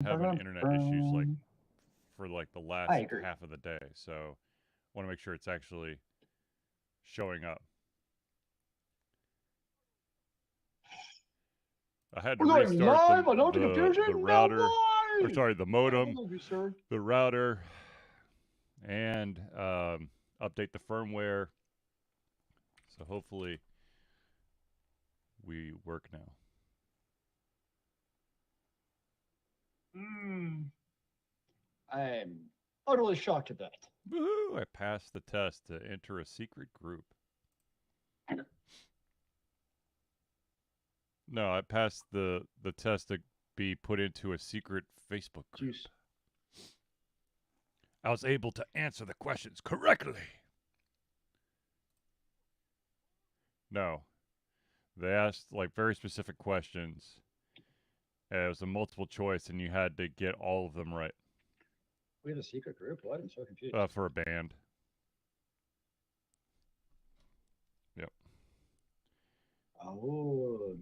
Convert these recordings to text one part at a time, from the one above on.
having internet issues like for like the last I agree. half of the day, so want to make sure it's actually showing up. I had to We're going restart the live on Ultra the Confusion. Now router, or live. sorry, the Oh, modem, thank you, sir. the router, and update the firmware. So hopefully we work now. I'm utterly shocked at that. Woohoo! I passed the test to enter a secret group. No, I passed the test to be put into a secret Facebook group. Juice. I was able to answer the questions correctly. No, they asked like very specific questions. It was a multiple choice, and you had to get all of them right. We have a secret group? What? I'm so confused. For a band. Yep. Oh.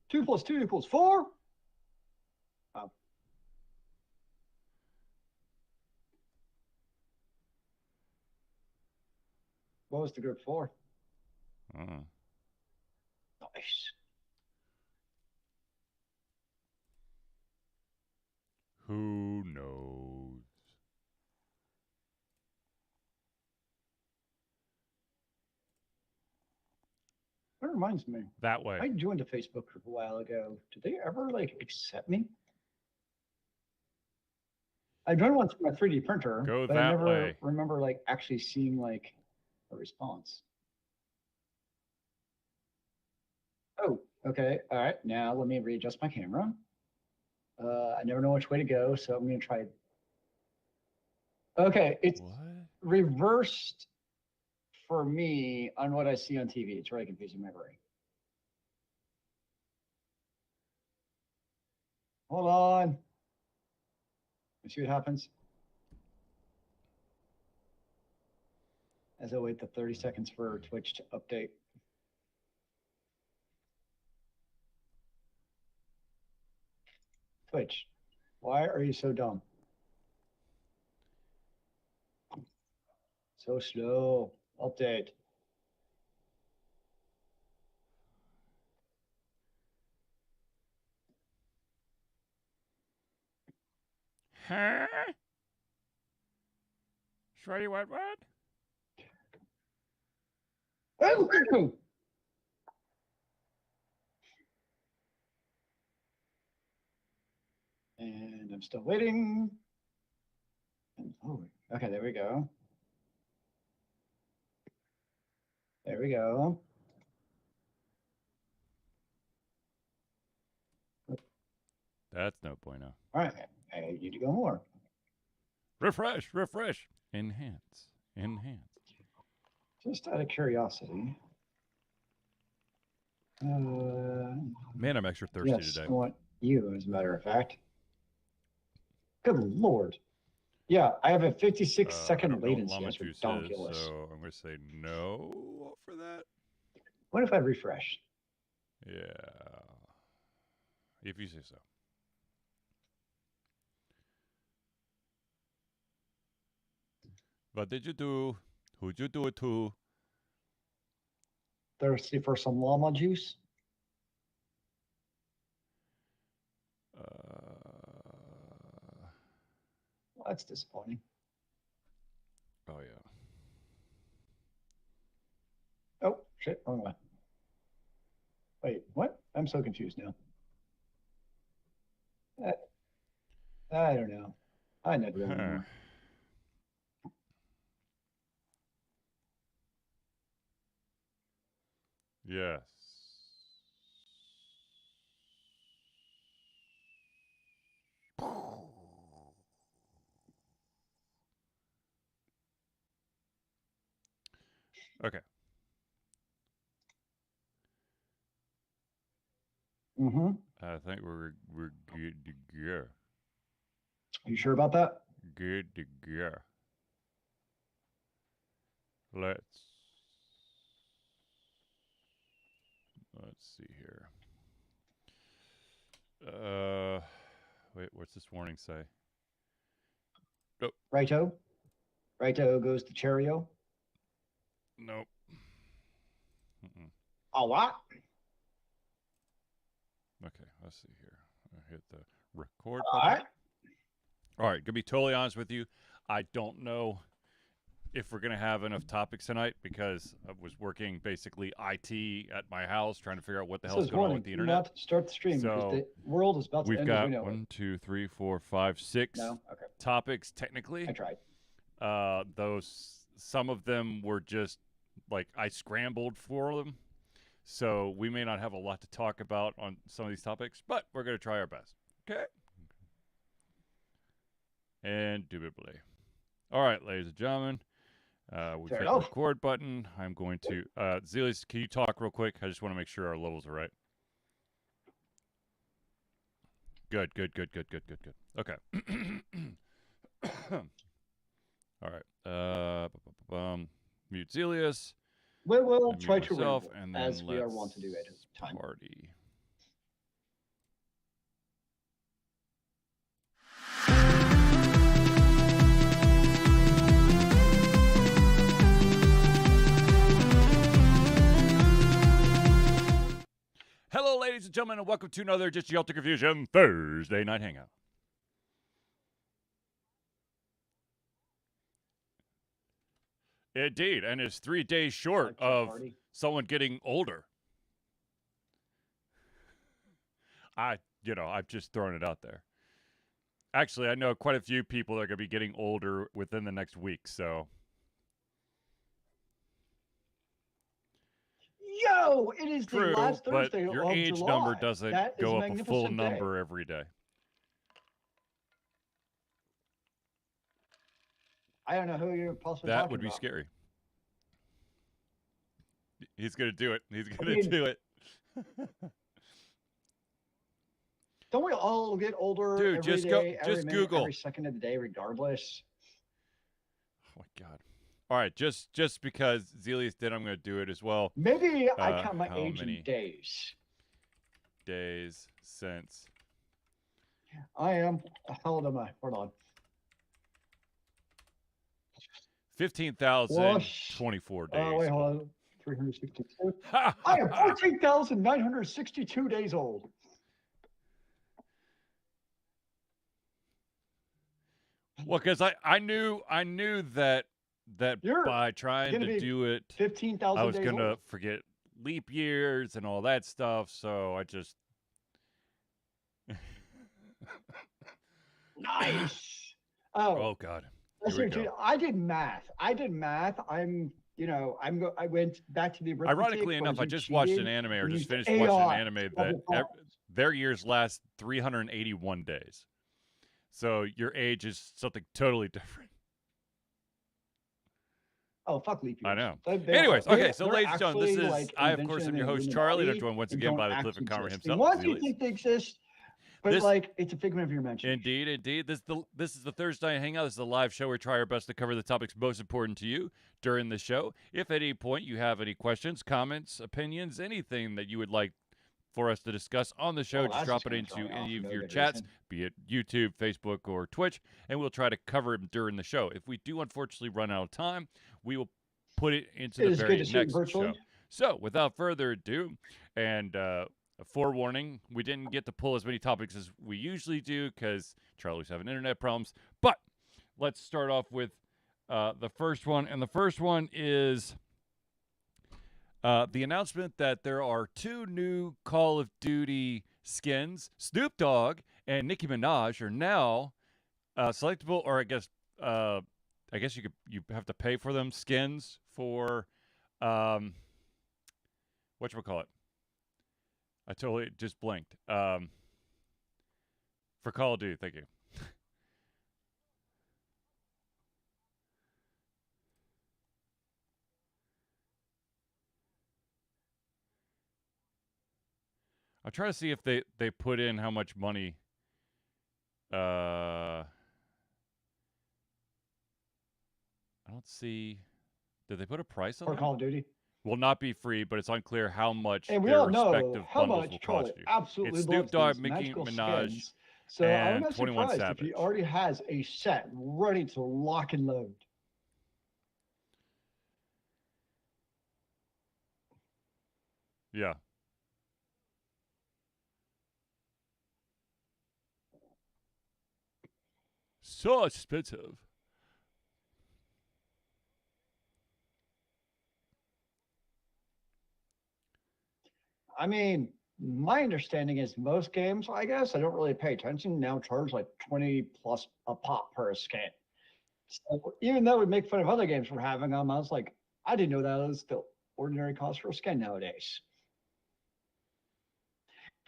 2 + 2 = 4? Oh. What was the group for? Nice. Who knows? That reminds me. That way. I joined a Facebook group a while ago. Did they ever like accept me? I joined one through my 3D printer, Go but I that never way. remember like actually seeing like a response. Oh, okay. All right. Now let me readjust my camera. I never know which way to go, so I'm going to try. Okay, it's What? reversed for me on what I see on TV. It's really confusing my brain. Hold on. Let's see what happens. As I wait the 30 seconds for Twitch to update. Twitch, why are you so dumb? So slow. Update. Huh? Shreddy, what? And I'm still waiting. Oh, okay, there we go. There we go. That's no bueno. All right, I need to go more. Refresh. Enhance. Just out of curiosity. Man, I'm extra thirsty Yes, today. I want you, as a matter of fact. Good Lord. Yeah, I have a 56-second latency. That's ridiculous. So I'm going to say no for that. What if I refresh? Yeah. If you say so. What did you do? Who'd you do it to? Thirsty for some llama juice? Well, that's disappointing. Oh, yeah. Oh, shit, wrong way. Wait, what? I'm so confused now. I don't know. I know really anymore. Yes. Okay. Mm-hmm. I think we're good to go. Are you sure about that? Good to go. Let's see here. what's this warning say? Oh. Righto. Righto goes to Cheerio. Nope. A what? Okay, let's see here. I'll hit the record button. All right. All right, gonna be totally honest with you. I don't know if we're gonna have enough topics tonight because I was working basically IT at my house trying to figure out what the hell's going on with the internet. Not start the stream because the world is about to end as we know it. We've got 1, 2, 3, 4, 5, 6 topics technically. I tried. Some of them were just like I scrambled for them. So we may not have a lot to talk about on some of these topics, but we're going to try our best. Okay. Indubitably. All right, ladies and gentlemen. We've hit the record button. I'm going to... Zelius, can you talk real quick? I just want to make sure our levels are right. Good. Okay. All right. Mute Zelius. We'll try to ramble, as we are wont to do at his time. Party. Hello, ladies and gentlemen, and welcome to another Just Yelp to Confusion Thursday Night Hangout. Indeed, and it's 3 days short of someone getting older. I've just thrown it out there. Actually, I know quite a few people that are going to be getting older within the next week, so. Yo, it is True, the last Thursday but your of age July. number doesn't go up a full day. number every day. I don't know who you're possibly That talking would be about. Scary. He's going to do it. He's going to do it. Don't we all get older Dude, every just day, go, just Google. Every second of the day, regardless? Oh, my God. All right, just because Zelius did, I'm going to do it as well. Maybe I count my age in days. Days since. I am. How old am I? Hold on. 15,024 days. Oh, wait, hold on. 362. I am 14,962 days old. Well, because I knew that by trying to do it, 15,000 I was going to forget leap years and all that stuff, so I just... Nice. Oh God. Listen, dude, I did math. I went back to the arithmetic. Ironically enough, I just watched an anime, or just finished watching an anime that their years last 381 days. So your age is something totally different. Oh, fuck leap years. I know. Anyways, okay, so ladies and gentlemen, this is, I, of course, am your host, Charlie, and I'm joined once again by the Cliff and Conner himself. What do you think they exist? But it's a figment of your imagination. Indeed. This is the Thursday Night Hangout. This is a live show. We try our best to cover the topics most important to you during the show. If at any point you have any questions, comments, opinions, anything that you would like for us to discuss on the show, just drop it into any of your chats, be it YouTube, Facebook, or Twitch, and we'll try to cover them during the show. If we do unfortunately run out of time, we will put it into the very next show. So, without further ado, and a forewarning, we didn't get to pull as many topics as we usually do because Charlie's having internet problems. But let's start off with the first one. And the first one is the announcement that there are 2 new Call of Duty skins. Snoop Dogg and Nicki Minaj are now selectable, or I guess you have to pay for them, skins for whatchamacallit. I totally just blinked. For Call of Duty, thank you. I'm trying to see if they put in how much money. I don't see. Did they put a price on for Call of Duty? Will not be free, but it's unclear how much and we their all know respective how bundles much will Charlie cost you. absolutely It's Snoop Dogg, Nicki Minaj, So I'm and not 21 surprised if he Savage. already has a set ready to lock and load. Yeah. So expensive. I mean, my understanding is most games, I guess, I don't really pay attention, now charge like 20 plus a pop per skin. So even though we make fun of other games for having them, I was like, I didn't know that was the ordinary cost for a skin nowadays.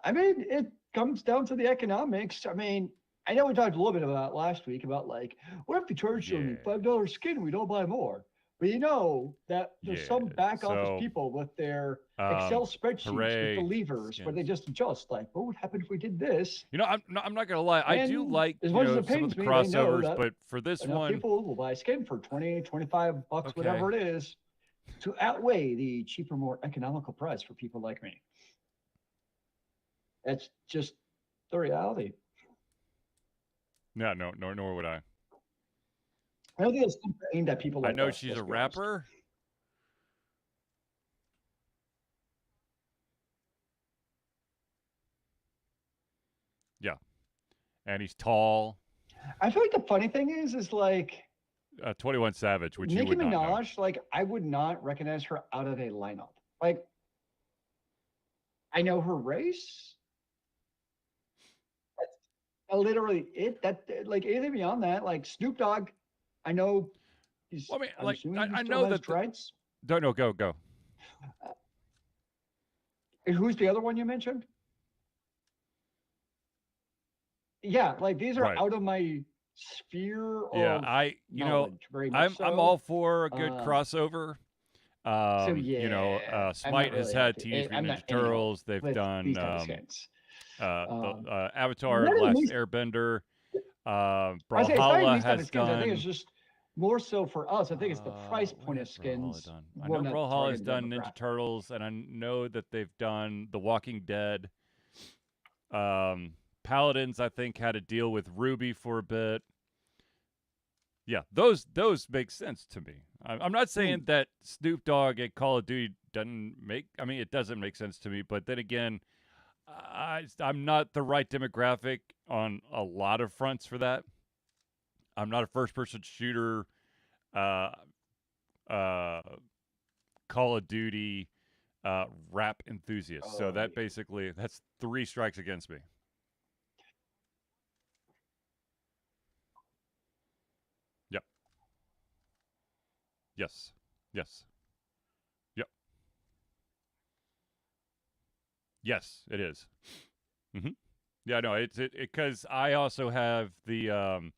I mean, it comes down to the economics. I mean, I know we talked a little bit about last week about like, what if we charge Yeah. them $5 skin and we don't buy more? But you know that there's Yeah. some back office So, people with their Excel spreadsheets with the hooray. levers where they Skins. just adjust. Like, what would happen if we did this? I'm not going to lie. I do And like, as much as it some of pains the me, they know crossovers, that but for this enough one, people will buy a skin for 20, 25 bucks, okay. whatever it is, to outweigh the cheaper, more economical price for people like me. That's just the reality. Yeah, no, nor would I. I don't think it's aimed at people I like know us. she's Let's a be honest. rapper. Yeah. And he's tall. I feel like the funny thing is like 21 Savage, which you Nicki would not know. Minaj. Like, I would not recognize her out of a lineup. Like, I know her race. That's literally it. That like anything beyond that, like Snoop Dogg, I know he's. Well, I mean, I'm like, assuming he I still know has that. dreads. Don't know. Go. Who's the other one you mentioned? Yeah, like these are Right. out of my sphere Yeah. of knowledge, very much I'm so. all for a good Um, crossover. so yeah, I'm not Smite has really had into Teenage it. I'm Mutant not Ninja any help Turtles. They've with done these type of skins. the Avatar: Not The even Last these. Airbender. I say it's not even Brawlhalla these type of has skins. I think it's done. just more so for us. I think it's the price What point of has Brawlhalla skins done? I more know than that Brawlhalla has targeted done Ninja demographic. Turtles, and I know that they've done The Walking Dead. Paladins, I think, had a deal with Ruby for a bit. Yeah, those make sense to me. I'm not saying that Snoop Dogg at Call of Duty doesn't make. I mean, it doesn't make sense to me. But then again, I'm not the right demographic on a lot of fronts for that. I'm not a first-person shooter, uh, uh, Call of Duty rap enthusiast. So Oh, that basically that's 3 strikes against me. Yep. Yes. Yes. Yep. Yes, it is. Mm-hmm. Yeah, no, it's it because I also have the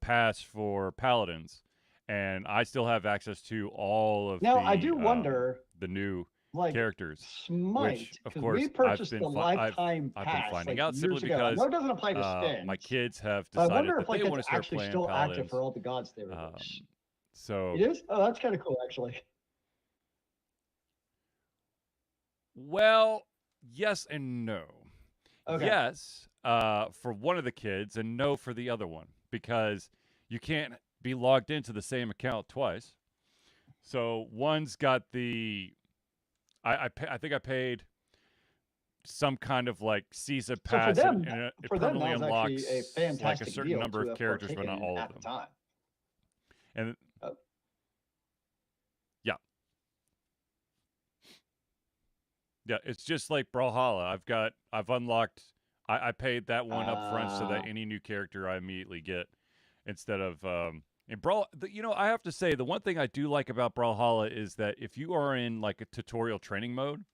pass for Paladins, and I still have access to all of now I do wonder, the new like characters, Smite, which of because we course purchased the lifetime I've been pass finding like out simply years ago. I know because it doesn't apply to my skins, kids have but I decided wonder if that they like that's want to start actually playing still active for Paladins. all the gods they release. So It is? Oh, that's kind of cool, actually. well, yes and no. Okay. Yes, for one of the kids, and no for the other one because you can't be logged into the same account twice. So one's got the I think I paid some kind of like season So pass, and it for them, that permanently was actually a unlocks like a fantastic certain deal number to of have characters, but partaken not in all of at the them. time. And Uh, yeah, yeah, it's just like Brawlhalla. I've unlocked. I paid that one up front so that any new character I immediately get instead of in I have to say the one thing I do like about Brawlhalla is that if you are in like a tutorial training mode,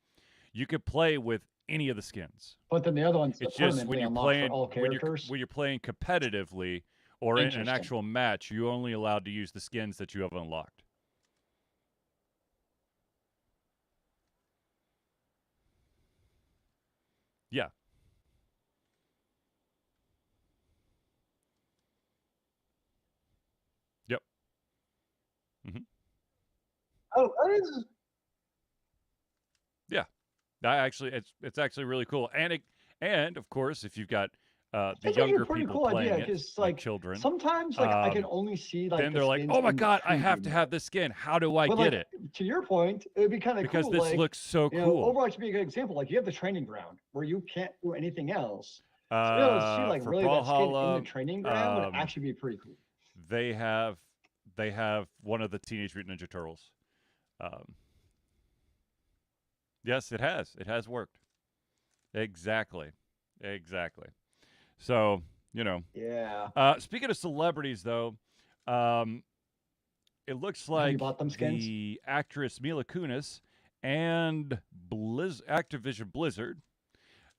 you could play with any of the skins. but then the other one's It's just permanently unlocked for all characters. when you're playing competitively or in an Interesting. actual match, you're only allowed to use the skins that you have unlocked. Yeah. Yep. Hmm. Oh, that is. Yeah. It's actually really cool, and of course if you've got the It's actually a younger pretty people cool idea playing it, because like like children, sometimes like I can um, only see like then the they're like, skins "Oh my in the god, I have preview to have mode. this skin. How do I But get like it?" to your point, it would be kind of Because cool. this Like looks so you know, cool. Overwatch would be a good example. Like you have the training ground where you can't do anything else. So be able to see like For really that skin in the Brawlhalla, training ground would um, actually be pretty cool. they have they have one of the Teenage Mutant Ninja Turtles. Um, yes, it has. It has worked. Exactly. Exactly. So, you know. Yeah. Speaking of celebrities, though, um, it looks Have you like bought them skins? the actress Mila Kunis and Activision Blizzard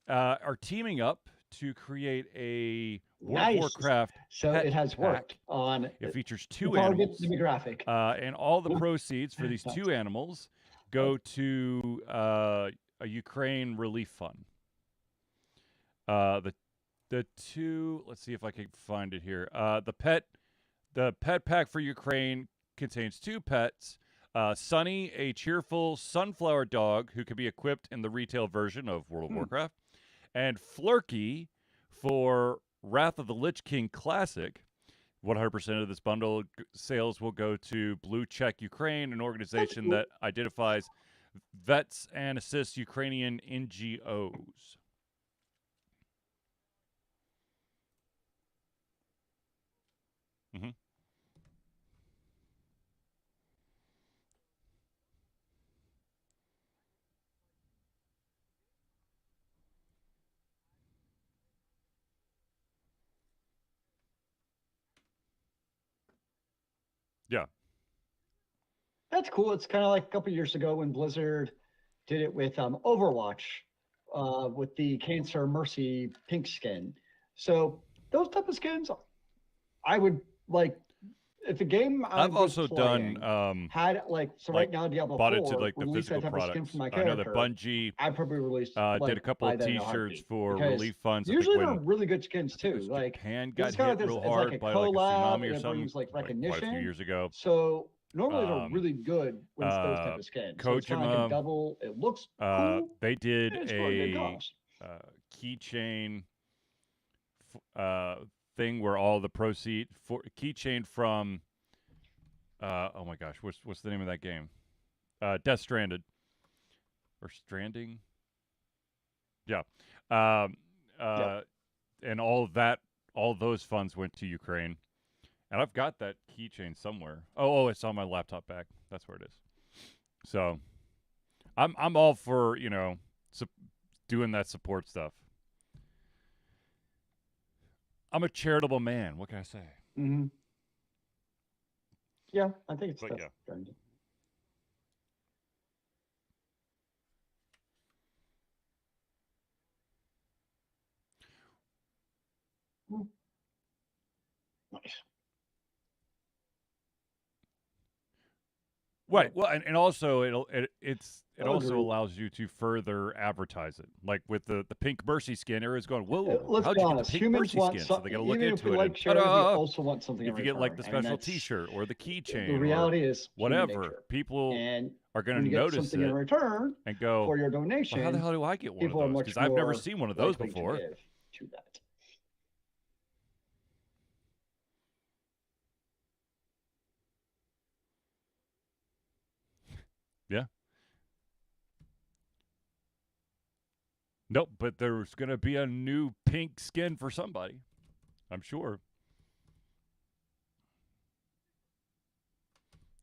are teaming up to create a World of Nice. Warcraft So it pet has worked pack. on It features the two target animals, demographic. and all the proceeds for these Nice. two animals go to a Ukraine relief fund. The two. Let's see if I can find it here. The pet pack for Ukraine contains two pets. Sunny, a cheerful sunflower dog who can be equipped in the retail version of World of Warcraft, and Flurky for Wrath of the Lich King Classic. 100% of this bundle sales will go to Blue Check Ukraine, an organization Cool. that identifies vets and assists Ukrainian NGOs. Mm-hmm. Yeah. That's cool. It's kind of like a couple years ago when Blizzard did it with Overwatch, with the Cancer Mercy pink skin. So those type of skins, I would like. If the game I I've was also done playing had like so like right now Diablo bought into 4 like the released physical that type of skin for products. my I know that character, Bungie I'd probably release did like a couple buy of that in a T-shirts heartbeat for because relief funds. I think usually they're when really good skins I think it too. was Like Japan this got is kind hit of this real it's like hard a by like a collab tsunami and or it something, brings like like quite a few recognition. years ago. So normally they're Um, really good when it's those type of skins. So it's kind of like a Kojima, double. It looks cool they did and it's for a good a cause. uh, keychain thing where all the proceed for keychain from oh my gosh, what's the name of that game? Death Stranded or Stranding? Yeah. Um, Yep. and all of that, all those funds went to Ukraine. And I've got that keychain somewhere. Oh, it's on my laptop bag. That's where it is. So I'm all for doing that support stuff. I'm a charitable man. What can I say? Mm-hmm. Yeah, I think it's But that's yeah, good. Nice. right. Yep. Well, and also it also Agreed. allows you to further advertise it. Like with the pink Mercy skin, everyone's going, "Whoa, Let's how'd be you get the honest. pink Humans Mercy want skin?" So they something. got to look Even if we into it, like and charity, we ta-da! also want something in If you get like return. the I mean, special that's T-shirt or the the keychain or reality is human whatever, nature. people And are going when to you get notice something in it return and go, for your "Well, how the donation, hell do I get one of people are those?" Because much I've never more seen one of those likely to before. give to that. Yeah. Nope, but there's going to be a new pink skin for somebody. I'm sure.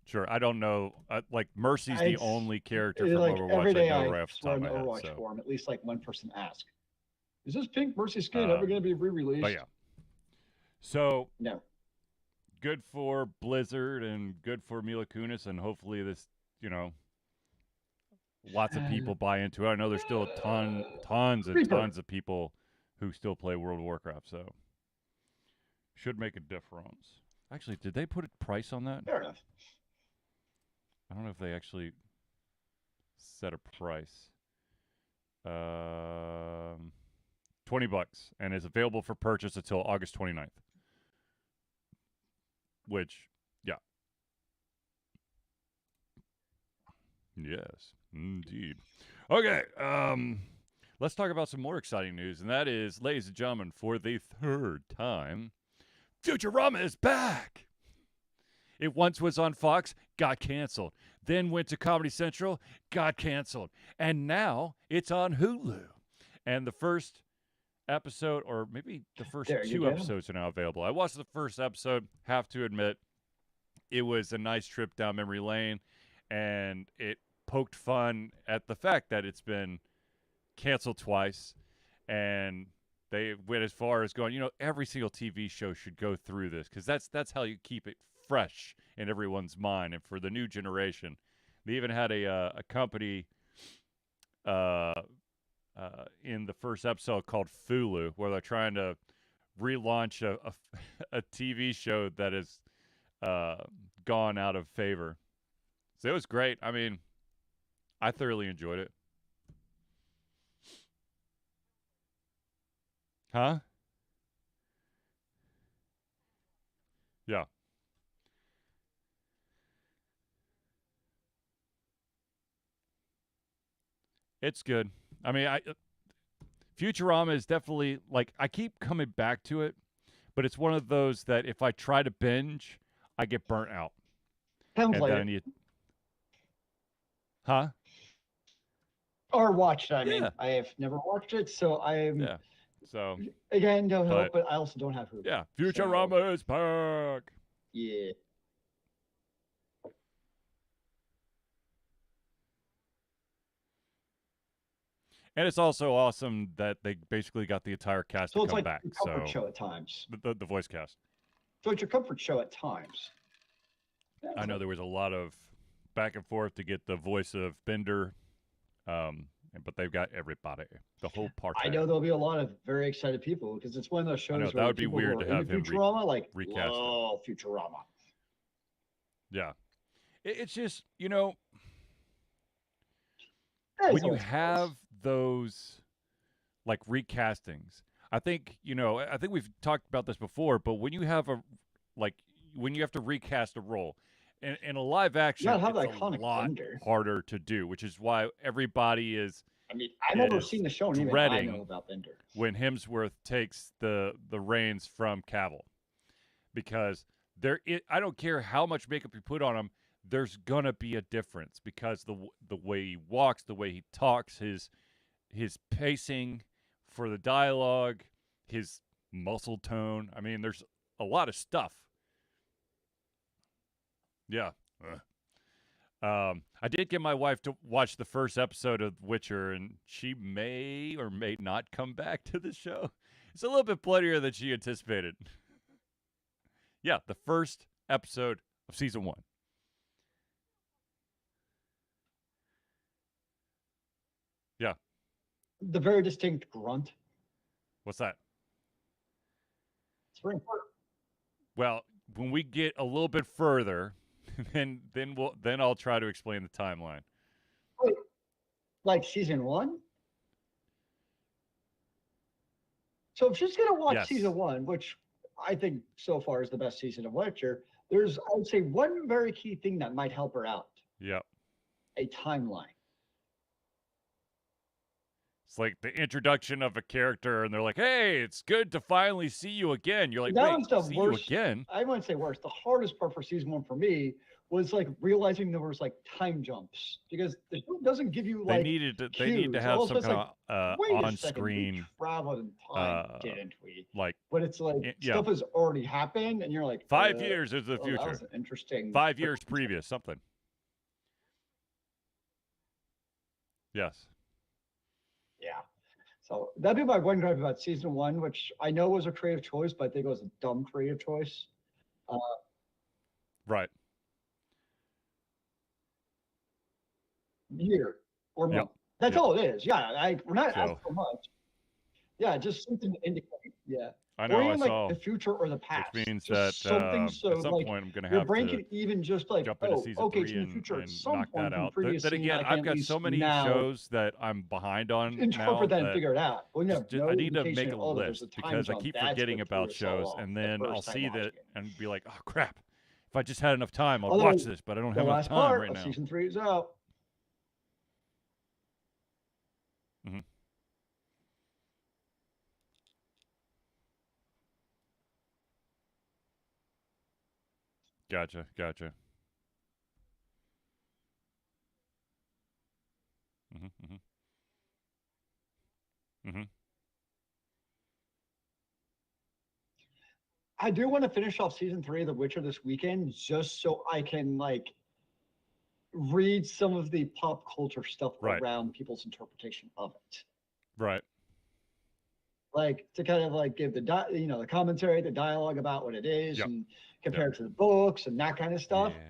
Sure. I don't know. Like Mercy's the It's only character from like Overwatch every I day know I right off the swear top in of the my head. Overwatch So, forum, at least like one person asks, "Is this pink Mercy skin ever going to um, be but re-released?" yeah. So No. good for Blizzard and good for Mila Kunis, and hopefully this, you know, lots of people buy into it. I know there's still tons and Reaper. tons of people who still play World of Warcraft, so should make a difference. Actually, did they put a price on that? Fair enough. I don't know if they actually set a price. Um, $20 and is available for purchase until August 29th. Which, yeah. Yes, indeed. Okay. let's talk about some more exciting news, and that is, ladies and gentlemen, for the third time, Futurama is back. It once was on Fox, got canceled. Then went to Comedy Central, got canceled. And now it's on Hulu. And the first episode, or maybe the first There you two go. episodes are now available. I watched the first episode, have to admit, it was a nice trip down memory lane, and it poked fun at the fact that it's been canceled twice, and they went as far as going, every single TV show should go through this, because that's how you keep it fresh in everyone's mind. And for the new generation, they even had a company in the first episode called Fulu, where they're trying to relaunch a TV show that has gone out of favor. So it was great. I mean, I thoroughly enjoyed it. Huh? Yeah. It's good. I mean, Futurama is definitely, like, I keep coming back to it, but it's one of those that if I try to binge, I get burnt out. Sounds And like then Huh? or watched it. I mean, Yeah. I have never watched it, so I'm Yeah. So, again don't know, but but I also don't have Hulu. yeah, Futurama is back. Yeah. And it's also awesome that they basically got the entire cast So to it's come like back. your comfort show at times. The voice cast. So it's your comfort show at times. Yeah, I know there was a lot of back and forth to get the voice of Bender, but they've got everybody, the whole party. I know there'll be a lot of very excited people because it's one of those shows know, where that would be people weird who are to have into him Futurama recast it. love Futurama. Yeah. It's just, That is when you always have nice. those like recastings, I think we've talked about this before, but when you have when you have to recast a role in a live action, You gotta have it's the a iconic lot Bender. harder to do, which is why everybody is I mean, I've never is seen the show, and even I dreading know about Bender. when Hemsworth takes the reins from Cavill, because I don't care how much makeup you put on him, there's gonna be a difference, because the way he walks, the way he talks, his pacing for the dialogue, his muscle tone. I mean, there's a lot of stuff. Yeah. I did get my wife to watch the first episode of Witcher, and she may or may not come back to the show. It's a little bit bloodier than she anticipated. Yeah, the first episode of season 1. Yeah. The very distinct grunt. What's that? It's very important. Well, when we get a little bit further, then I'll try to explain the timeline. Wait, like season 1? So if she's gonna watch Yes. season 1, which I think so far is the best season of Witcher, there's, I would say, one very key thing that might help her out: Yep. a timeline. It's like the introduction of a character, and they're like, "Hey, it's good to finally see you again." You're like, That "Wait, was the see worst. you again?" I wouldn't say worst. The hardest part for season 1 for me was like realizing there was like time jumps, because the show doesn't give you They like need to cues. have Also, some it's kind like, of wait a second, we on-screen, traveled in time, didn't we? like, But it's like yeah, stuff has already happened, and you're like, 5 years is the well, that future. was an interesting. 5 years previous, something. Yes. Yeah. So that'd be my one gripe about season 1, which I know was a creative choice, but I think it was a dumb creative choice. Right. Year or Yep. month. That's Yep. all it is. Yeah, we're not So- asking for much. Yeah, just something to indicate. Yeah. I Or know. I even like saw. the future or the past. Which means Just that something so at some like point I'm going to your have brain to can even just like, jump into oh, season okay, 3 it's in the future. At and some knock point that from out. previous Then scene, again, I can I've at got least so many now shows that I'm behind on now interpret that and that figure it out. When you have no I need to indication, make a oh, there's a list, time because I jump, keep that's forgetting what threw about us all shows, off and the then I'll first time see that watching it. and be like, "Oh crap! If I just had enough time, I'll Although, watch this." But I don't the have enough last time part right of now. season 3 is out. Mhm. Gotcha. Gotcha. Mm-hmm, mm-hmm, mm-hmm. I do want to finish off season 3 of The Witcher this weekend, just so I can like read some of the pop culture stuff Right. around people's interpretation of it. Right. Like to kind of like give the commentary, the dialogue about what it is, Yep. and Yep. compare it to the books and that kind of stuff. Yeah.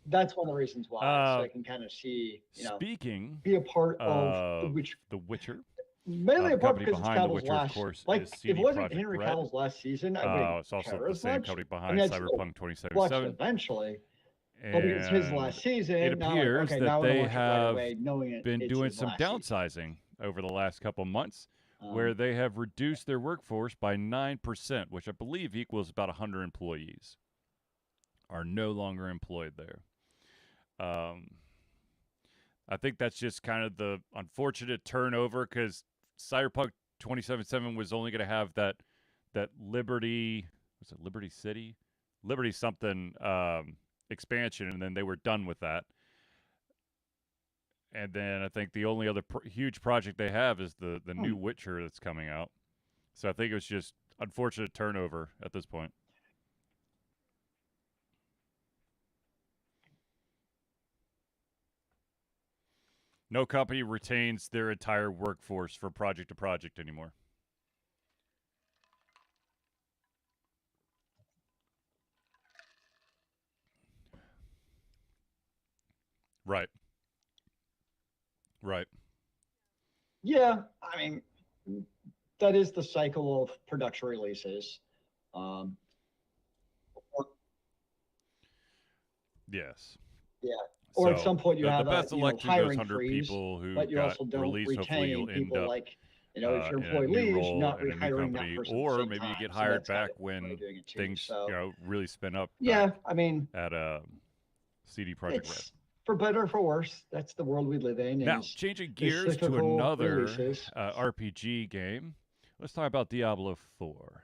That's one of the reasons why, so Uh, I can kind of see, Speaking be a part of the of which The Witcher, mainly the a part company because it's behind The Cavill's Witcher, of last. course, is Like, if it CD wasn't Projekt Henry Red. Cavill's last season, I wouldn't It's also care the as same much. company I mean, behind I'd still Cyberpunk watch it 2077. eventually, but because it's his And last it season, now I'm like, appears okay, that now I want to they watch it right have away, knowing been it's doing his some last season. downsizing over the last couple months, where Um, they have reduced their workforce by 9%, which I believe equals about 100 employees are no longer employed there. Um, I think that's just kind of the unfortunate turnover because Cyberpunk 2077 was only going to have that Liberty, was it Liberty City, Liberty something expansion, and then they were done with that. And then I think the only other huge project they have is the hmm. new Witcher that's coming out. So I think it was just unfortunate turnover at this point. No company retains their entire workforce from project to project anymore. Right. Right. Yeah, I mean, that is the cycle of production releases. Um, or, Yes. yeah, or at So some point you the have a best of luck to those hiring 100 freeze, people who but you got also don't released. Hopefully, you'll retain end people. up Like, if your in a employee new leaves, you're role not in a new rehiring that company, person at the or same maybe you time. get So hired that's how back they're when doing it too. things So really spin up back yeah, I mean, at CD Project Red. it's for better or for worse. That's the world we live in. Now, Is changing the gears to cyclical another releases. RPG game, let's talk about Diablo 4.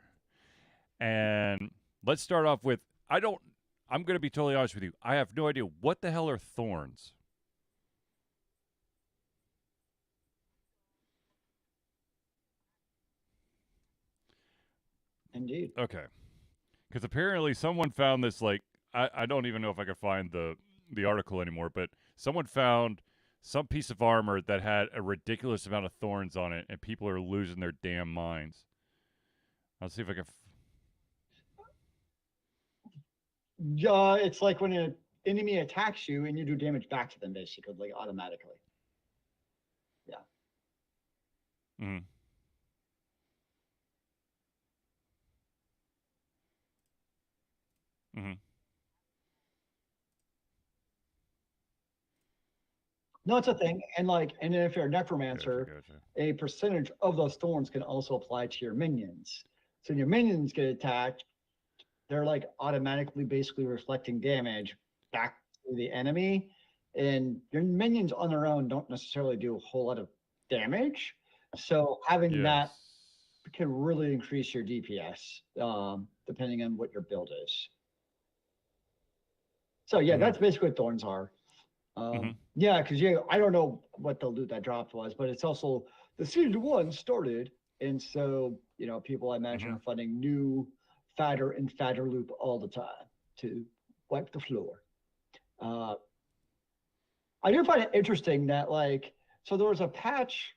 And let's start off with I'm going to be totally honest with you. I have no idea what the hell are thorns. Indeed. Okay. Because apparently someone found this, like, I don't even know if I can find the article anymore, but someone found some piece of armor that had a ridiculous amount of thorns on it, and people are losing their damn minds. I'll see if I can. Yeah, it's like when an enemy attacks you and you do damage back to them, basically, like automatically. Yeah. Mm-hmm. Mm-hmm. No, it's a thing. And then if you're a Gotcha. necromancer, Gotcha. a percentage of those thorns can also apply to your minions. So when your minions get attacked, they're like automatically basically reflecting damage back to the enemy. And your minions on their own don't necessarily do a whole lot of damage. So having Yes. that can really increase your DPS, depending on what your build is. So yeah, Mm-hmm. that's basically what thorns are. Mm-hmm. Yeah, because I don't know what the loot that dropped was, but it's also the season 1 started, and so people I imagine Mm-hmm. are finding new fatter and fatter loop all the time to wipe the floor. Uh, I do find it interesting that so there was a patch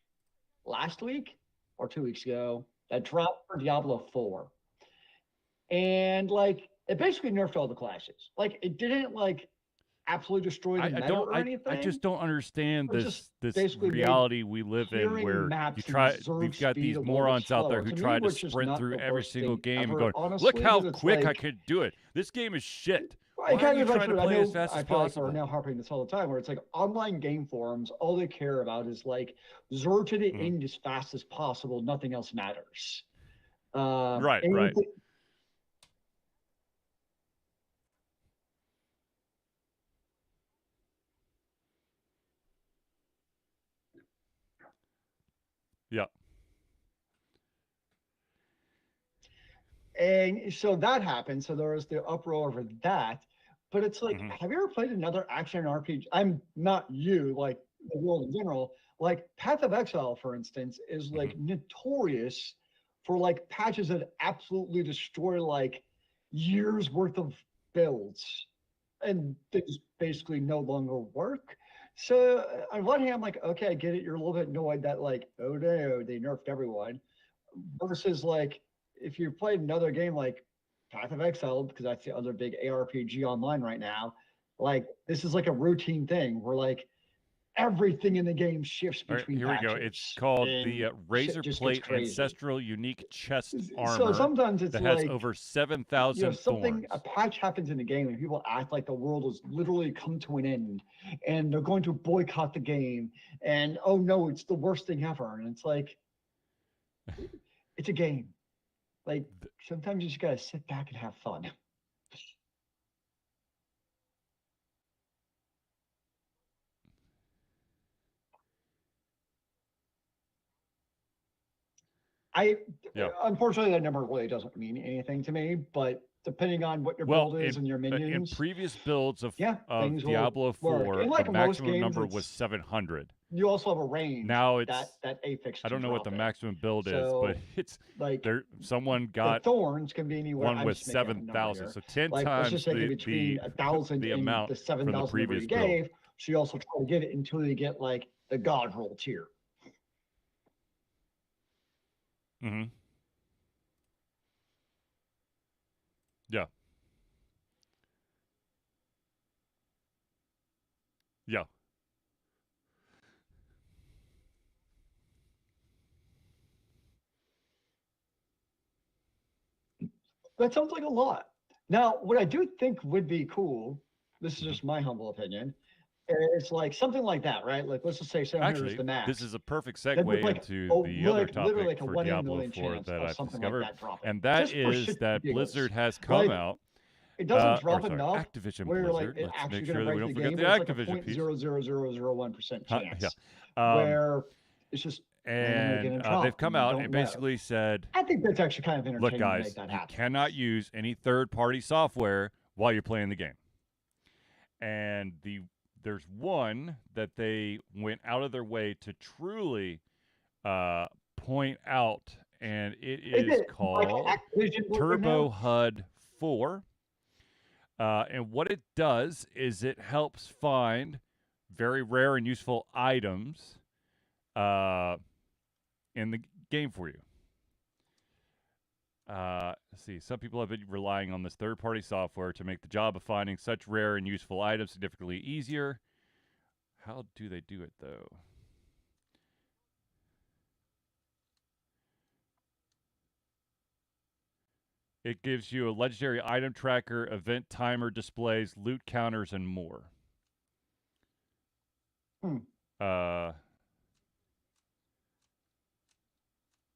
last week or 2 weeks ago that dropped for Diablo 4, and it basically nerfed all the classes. Like it didn't absolutely destroy the I meta don't or I anything. just don't understand It just this basically made reality we live in clearing where maps and we've observe got speed these a little bit morons out there slower. who To me, try to which is sprint not through the every worst single thing game and ever, going, look honestly. how But it's quick I like, could do it. This game is shit. I Why are kind you of trying to eventually, I play as know, fast I as feel like we're possible? now harping this all the time, where it's like online game forums, all they care about is zero to the Mm-hmm. end as fast as possible. Nothing else matters. Right, And right. Yeah. and so that happened. So there was the uproar over that. But it's like, Mhm. have you ever played another action RPG? I'm not you, like the world in general. Like Path of Exile, for instance, is Mhm. like notorious for like patches that absolutely destroy like years worth of builds, and they just basically no longer work. So on one hand, I'm like, okay, I get it. You're a little bit annoyed that like, oh no, they nerfed everyone. Versus like, if you played another game like Path of Exile, because that's the other big ARPG online right now, like this is like a routine thing where like everything in the game shifts All right, between here we go. It's patches called the and shit Razor just gets Plate crazy. Ancestral Unique Chest So Armor sometimes it's that has like, over you know, 7,000 something, a thorns. patch happens in the game and people act like the world has literally come to an end and they're going to boycott the game, and oh no, it's the worst thing ever. And it's like, it's a game. Like sometimes you just gotta sit back and have fun. I Yeah. unfortunately that number really doesn't mean anything to me, but depending on what your Well, build is and your in minions, previous builds yeah, of things will Diablo work. 4, And the like in most maximum games, number was it's 700. you also have a range Now that it's that affix I can don't know what the drop in. maximum build is, but So it's like there. Someone the got thorns can be anywhere. one I'm with just making up a number 7,000, here. so 10 Like let's just times say it between 1,000 the and amount the seven from the thousand number previous you build. gave. So you also try to get it until you get like the god roll tier. Hmm. Yeah, yeah. That sounds like a lot. Now, what I do think would be cool, this is Hmm. just my humble opinion, is like something like that, right? Like let's just say 700 is Actually, the this max. is a perfect Then with segue like into oh, the other like literally topic like a for 1 in a Diablo million 4 chance that of I've something like discovered, that dropping, and that just for is shits and that giggles. Blizzard has come Like out, it doesn't or drop sorry, enough Activision where like Blizzard. it's Let's make actually going to sure that we break don't the forget game, the but it's like a Activision point piece. zero zero zero zero 0.0001% Yeah. chance Um, where it's just randomly and going to they've drop and come you out don't and know. basically said, I think that's actually kind of look, entertaining to make guys, that you happen. cannot use any third party software while you're playing the game. And there's one that they went out of their way to truly point out, and it Is is it like called Activision Blizzard Turbo now? HUD 4. And what it does is it helps find very rare and useful items uh, in the game for you. Let's see. Some people have been relying on this third party software to make the job of finding such rare and useful items significantly easier. How do they do it, though? It gives you a legendary item tracker, event timer displays, loot counters, and more. Hmm. Uh,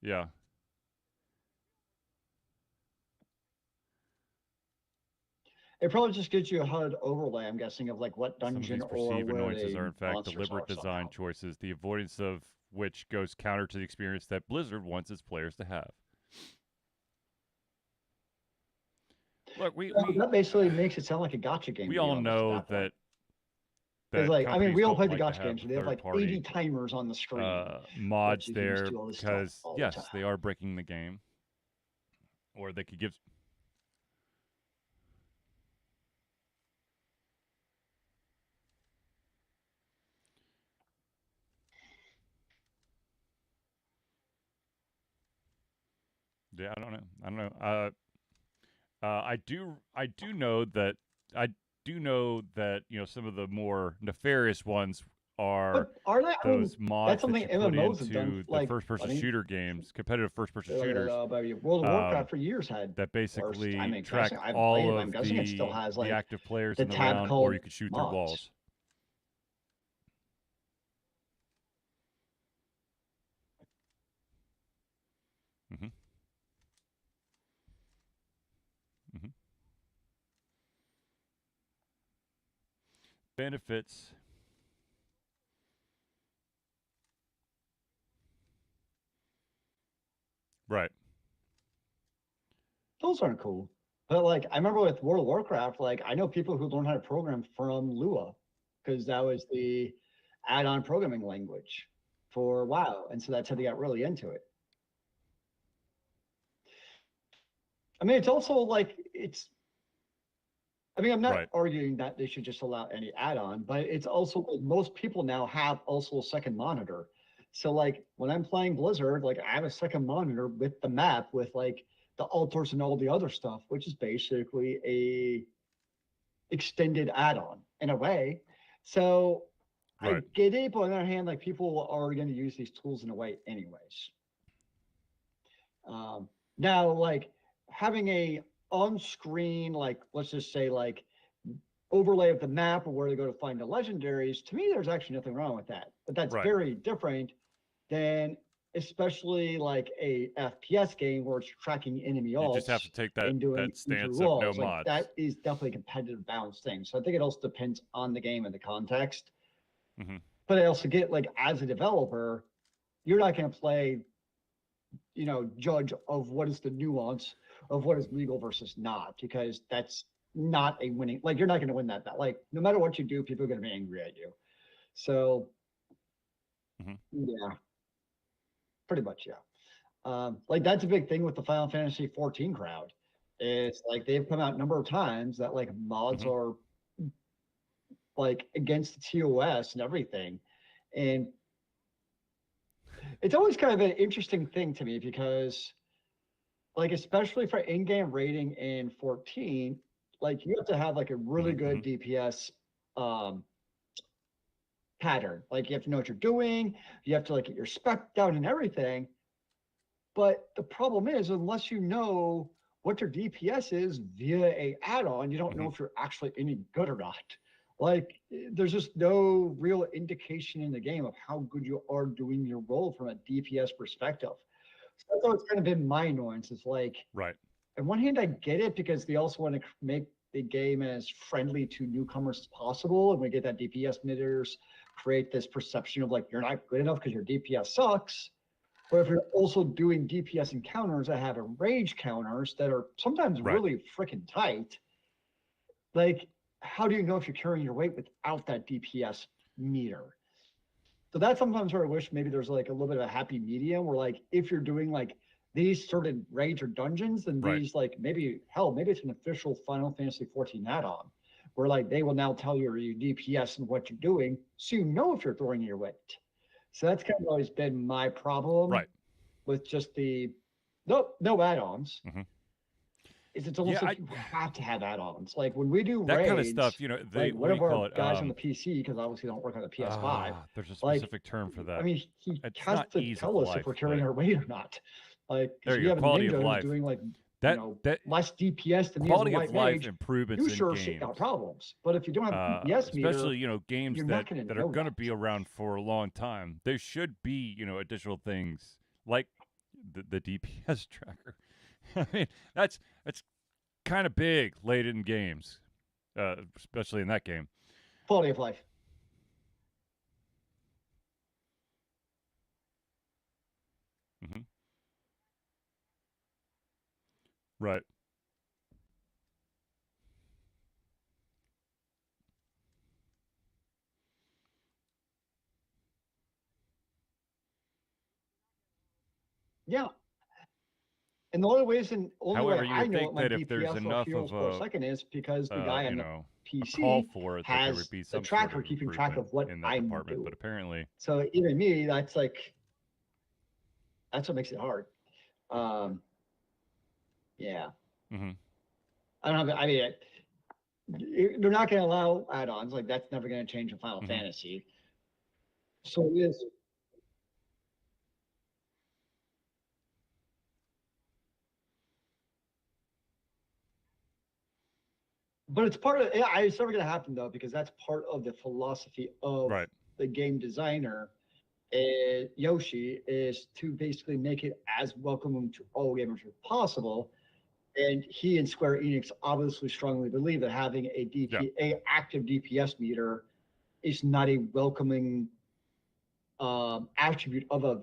yeah. It probably just gives you a HUD overlay, I'm guessing, of like what Some of dungeon these or perceived where annoyances the are, in fact, monsters deliberate are design somehow. choices, the avoidance of which goes counter to the experience that Blizzard wants its players to have. Look, So that basically makes it sound like a gotcha game we to me all almost at know that point. Because that like, I mean, companies we all don't play the like to gotcha have games, the so they have third like 80 party timers on the screen that mods you can just there do all this stuff because all the time. yes, they are breaking the game, or they could give. Yeah, I don't know. I don't know. I do know that I do know that some of the more nefarious ones are But are they? I mean, those mods that's that something you put MMOs have done. into the Like, first I person mean, shooter games, competitive first person shooters, World of um, Warcraft for years had that worse. I basically mean, track guessing I haven't played all it, but I'm of guessing it still has the like active players the in the tab round, or you called could shoot through mods. walls. Hmm. Hmm. Benefits, right? Those aren't cool. But like I remember with World of Warcraft, like I know people who learned how to program from Lua because that was the add-on programming language for WoW, and so that's how they got really into it. I mean, it's also like it's. I mean, I'm not Right. arguing that they should just allow any add-on, but it's also like most people now have also a second monitor. So like when I'm playing Blizzard, like I have a second monitor with the map with like the altars and all the other stuff, which is basically a extended add-on in a way. So I Right. get it, but on the other hand, like people are going to use these tools in a way anyways. Now, like having a on-screen, like let's just say like overlay of the map or where to go to find the legendaries, to me, there's actually nothing wrong with that. But that's Right. very different than especially like a FPS game where it's tracking enemy You just have alts to take that and doing that injury stance of no walls. Like mods. that is definitely a competitive balance thing. So I think it also depends on the game and the context. Hmm. But I also get like as a developer, you're not going to play, judge of what is the nuance of what is legal versus not, because that's not a winning. Like you're not going to win that. Like no matter what you do, people are going to be angry at you. So Hmm. yeah, pretty much yeah. Like that's a big thing with the Final Fantasy 14 crowd. It's like they've come out a number of times that like mods Hmm. are like against the TOS and everything, and it's always kind of an interesting thing to me because like especially for in-game rating in 14, like you have to have like a really Hmm. good DPS um pattern. Like you have to know what you're doing, you have to like get your spec down and everything. But the problem is unless you know what your DPS is via a add-on, you don't know Hmm. if you're actually any good or not. Like there's just no real indication in the game of how good you are doing your role from a DPS perspective. So that's always kind of been my annoyance. It's like Right. on one hand, I get it because they also want to make the game as friendly to newcomers as possible, and we get that DPS mitters create this perception of like you're not good enough because your DPS sucks. But if you're also doing DPS encounters that have enrage counters that are sometimes Right. really freaking tight, like how do you know if you're carrying your weight without that DPS meter? So that's sometimes where I wish maybe there's like a little bit of a happy medium where like if you're doing like these certain raids or dungeons, then Right. these like maybe hell, maybe it's an official Final Fantasy 14 add-on where like they will now tell you your DPS and what you're doing, so you know if you're throwing your weight. So that's kind of always been my problem Right. with just the no add-ons. Hmm. Is it's Yeah. almost like you have to have add-ons. Like when we do That kind of raids, stuff. like They what one do of you our call it? guys on the PC, because obviously they don't work on the PS5, There's a like specific term for I that. mean, he It's has not to ease of tell us if we're life, carrying but our weight or not. Like, because there if you you go. have a Quality ninja of who's life. doing like, That that less DPS than me as a quality of white life mage, improvements you in sure shit got games, problems. But if you don't have a DPS meter, especially games you're that not going to are know going to be that. around for a long time. There should be additional things like the DPS tracker. I mean, that's kind of big late in games, especially in that game. Quality of life. Hmm. Right. Yeah. And the only way However, you I would know what think my that if there's DPS or enough heals of per second is because the guy on the a call PC for it, that there would has be the some sort tracker of keeping track improvement of what in that I'm department. doing. But apparently, So even me, that's what makes it hard. Um, yeah, hmm I don't have. I mean, they're not going to allow add-ons. Like that's never going to change in Final hmm Fantasy. So it is, but it's part of. Yeah, it's never going to happen though because that's part of the philosophy of right, the game designer Yoshi is to basically make it as welcoming to all gamers as possible. And he and Square Enix obviously strongly believe that having yeah, a active DPS meter is not a welcoming attribute of a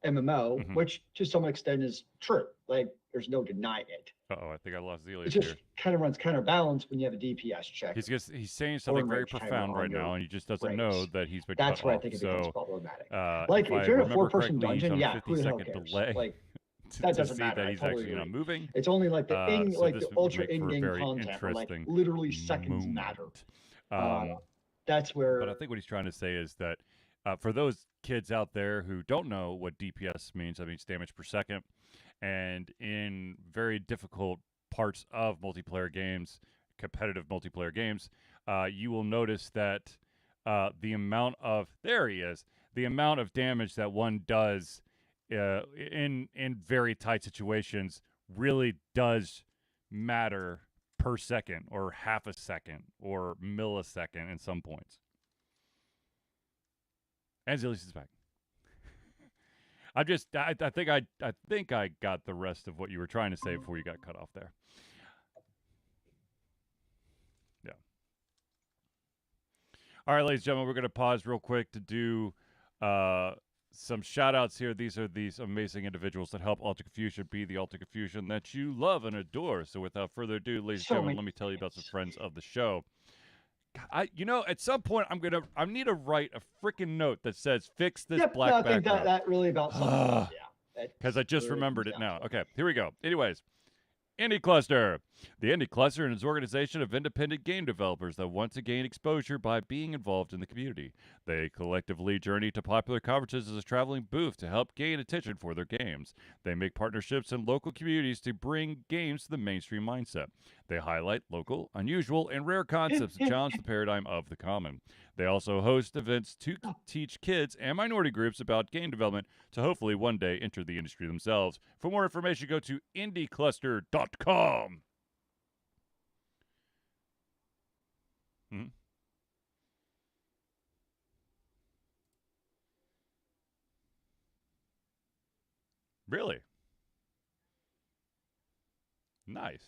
MMO, hmm which to some extent is true. Like there's no denying it. Uh-oh, I think I lost It Zelius just here. kind of runs counterbalance when you have a DPS check He's saying or something very enraged timer profound on right now, your and he just doesn't know raise. that he's been cut That's where I off. think it becomes So, problematic. if Like I if you're in a remember 4-person correctly, he's dungeon, on a yeah, who the hell 50-second cares? delay Like to, that to doesn't see matter. that I he's totally actually not agree. moving. It's only like the So like this the would ultra make for a in-game very content where like interesting literally seconds moment. matter. That's where. But I think what he's trying to say is that for those kids out there who don't know what DPS means, that means damage per second. And in very difficult parts of multiplayer games, competitive multiplayer games, you will notice that the amount of the amount of damage that one does in very tight situations really does matter per second or half a second or millisecond in some points. And Zilius is back. I think I got the rest of what you were trying to say before you got cut off there. Yeah. All right, ladies and gentlemen, we're going to pause real quick to do some shout outs here. These are these amazing individuals that help Alta Confusion be the Alta Confusion that you love and adore. So without further ado, ladies and gentlemen, let me tell you about some friends of the show. At some point, I need to write a freaking note that says "Fix this black background." I think that really about sums it. Yeah, because I just remembered it now. Okay, here we go. Anyways, Indie Cluster. The Indie Cluster is an organization of independent game developers that want to gain exposure by being involved in the community. They collectively journey to popular conferences as a traveling booth to help gain attention for their games. They make partnerships in local communities to bring games to the mainstream mindset. They highlight local, unusual, and rare concepts to challenge the paradigm of the common. They also host events to teach kids and minority groups about game development to hopefully one day enter the industry themselves. For more information, go to indiecluster.com. Mm-hmm. Really? Nice.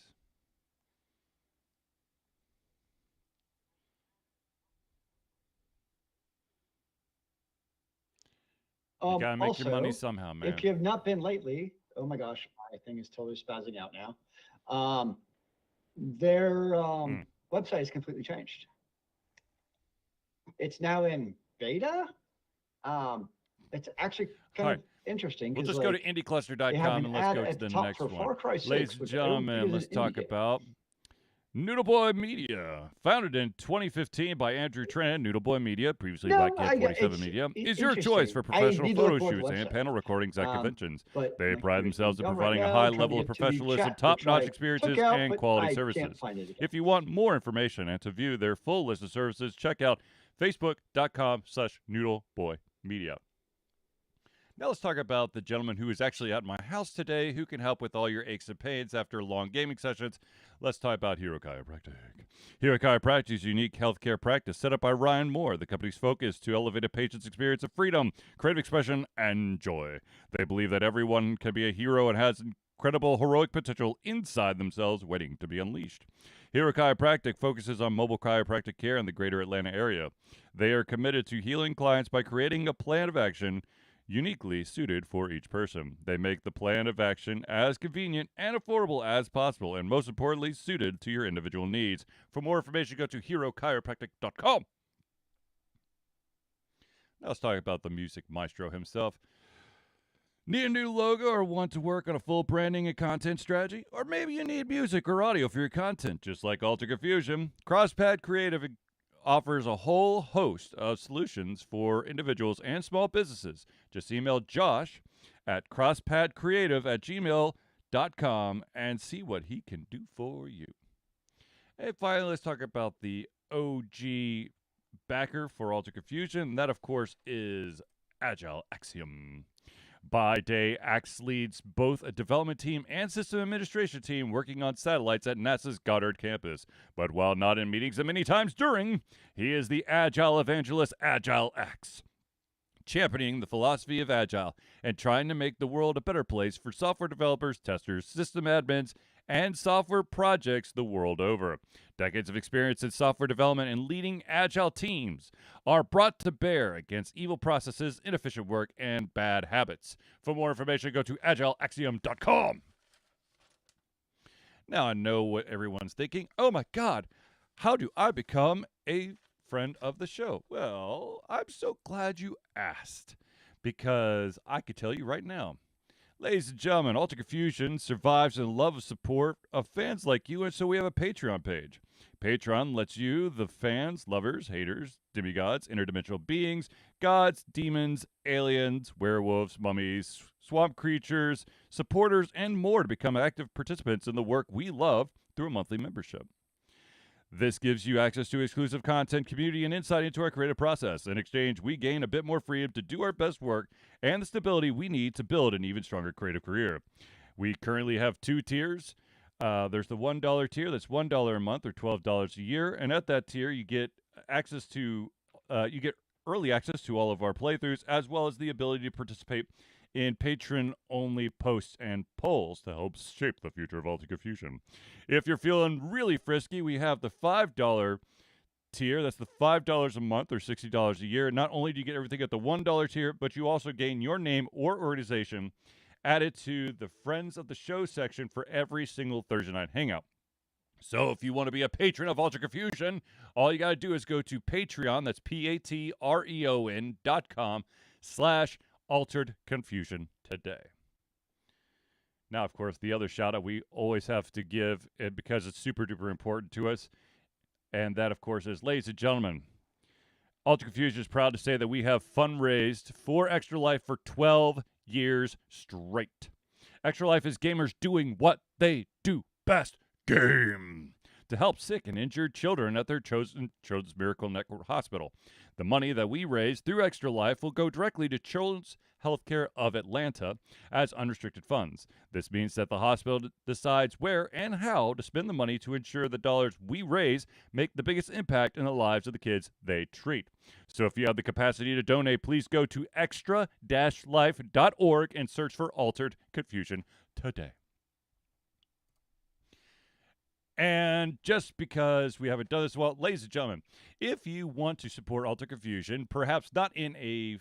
You gotta make your money somehow, man. If you have not been lately, oh my gosh, my thing is totally spazzing out now. Their website is completely changed. It's now in beta. It's actually kind of interesting. We'll just go to indiecluster.com and let's go to the next one. Ladies and gentlemen, let's talk about Noodle Boy Media. Founded in 2015 by Andrew Tran, Noodle Boy Media, previously Black Cat 47 Media, is your choice for professional photo shoots and panel recordings at conventions. They pride themselves in providing a high level of professionalism, top-notch experiences, and quality services. If you want more information and to view their full list of services, check out facebook.com/noodleboymedia. Now let's talk about the gentleman who is actually at my house today who can help with all your aches and pains after long gaming sessions. Let's talk about Hero Chiropractic. Hero Chiropractic is a unique healthcare practice set up by Ryan Moore. The company's focus to elevate a patient's experience of freedom, creative expression, and joy. They believe that everyone can be a hero and has incredible heroic potential inside themselves waiting to be unleashed. Hero Chiropractic focuses on mobile chiropractic care in the greater Atlanta area. They are committed to healing clients by creating a plan of action uniquely suited for each person. They make the plan of action as convenient and affordable as possible, and most importantly, suited to your individual needs. For more information, go to herochiropractic.com. Now let's talk about the music maestro himself. Need a new logo or want to work on a full branding and content strategy? Or maybe you need music or audio for your content, just like Alta Confusion. CrossPad Creative offers a whole host of solutions for individuals and small businesses. Just email Josh at crosspadcreative@gmail.com and see what he can do for you. And finally, let's talk about the OG backer for Alta Confusion. And that, of course, is Agile Axiom. By day, Axe leads both a development team and system administration team working on satellites at NASA's Goddard campus. But while not in meetings and many times during, he is the Agile evangelist Agile Axe, championing the philosophy of Agile and trying to make the world a better place for software developers, testers, system admins, and software projects the world over. Decades of experience in software development and leading Agile teams are brought to bear against evil processes, inefficient work, and bad habits. For more information, go to agileaxiom.com. Now I know what everyone's thinking. Oh my God, how do I become a friend of the show? Well, I'm so glad you asked because I could tell you right now. Ladies and gentlemen, Alter Confusion survives in the love and support of fans like you, and so we have a Patreon page. Patreon lets you, the fans, lovers, haters, demigods, interdimensional beings, gods, demons, aliens, werewolves, mummies, swamp creatures, supporters, and more to become active participants in the work we love through a monthly membership. This gives you access to exclusive content, community, and insight into our creative process. In exchange, we gain a bit more freedom to do our best work and the stability we need to build an even stronger creative career. We currently have two tiers. There's the $1 tier, that's $1 a month or $12 a year, and at that tier, you get access to you get early access to all of our playthroughs, as well as the ability to participate in patron-only posts and polls to help shape the future of Alta Confusion. If you're feeling really frisky, we have the $5 tier. That's the $5 a month or $60 a year. Not only do you get everything at the $1 tier, but you also gain your name or organization added to the Friends of the Show section for every single Thursday night hangout. So if you want to be a patron of Alter Confusion, all you got to do is go to Patreon, that's patreon.com/Altered Confusion today. Now, of course, the other shout out we always have to give, and because it's super duper important to us, and that, of course, is, ladies and gentlemen, Alter Confusion is proud to say that we have fundraised for Extra Life for 12 years straight. Extra Life is gamers doing what they do best, game, to help sick and injured children at their chosen Children's Miracle Network Hospital. The money that we raise through Extra Life will go directly to Children's Healthcare of Atlanta as unrestricted funds. This means that the hospital decides where and how to spend the money to ensure the dollars we raise make the biggest impact in the lives of the kids they treat. So if you have the capacity to donate, please go to extra-life.org and search for Altered Confusion today. And just because we haven't done this well, ladies and gentlemen, if you want to support Alter Confusion, perhaps not in a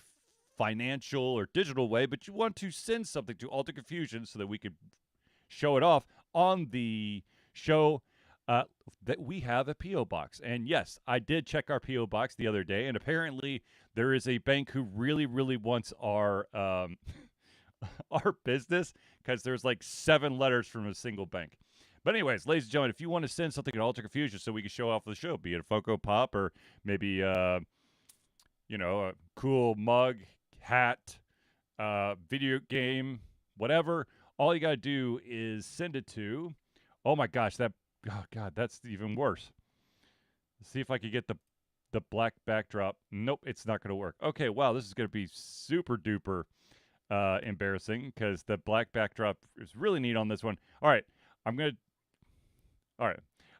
financial or digital way, but you want to send something to Alter Confusion so that we could show it off on the show, that we have a P.O. box. And yes, I did check our P.O. box the other day, and apparently there is a bank who really, really wants our our business because there's like 7 letters from a single bank. But anyways, ladies and gentlemen, if you want to send something to Alter Confusion so we can show off the show, be it a Funko Pop or maybe a cool mug, hat, video game, whatever, all you got to do is send it to, oh my gosh, that's even worse. Let's see if I could get the black backdrop. Nope, it's not going to work. Okay, wow, this is going to be super duper embarrassing because the black backdrop is really neat on this one. All right, All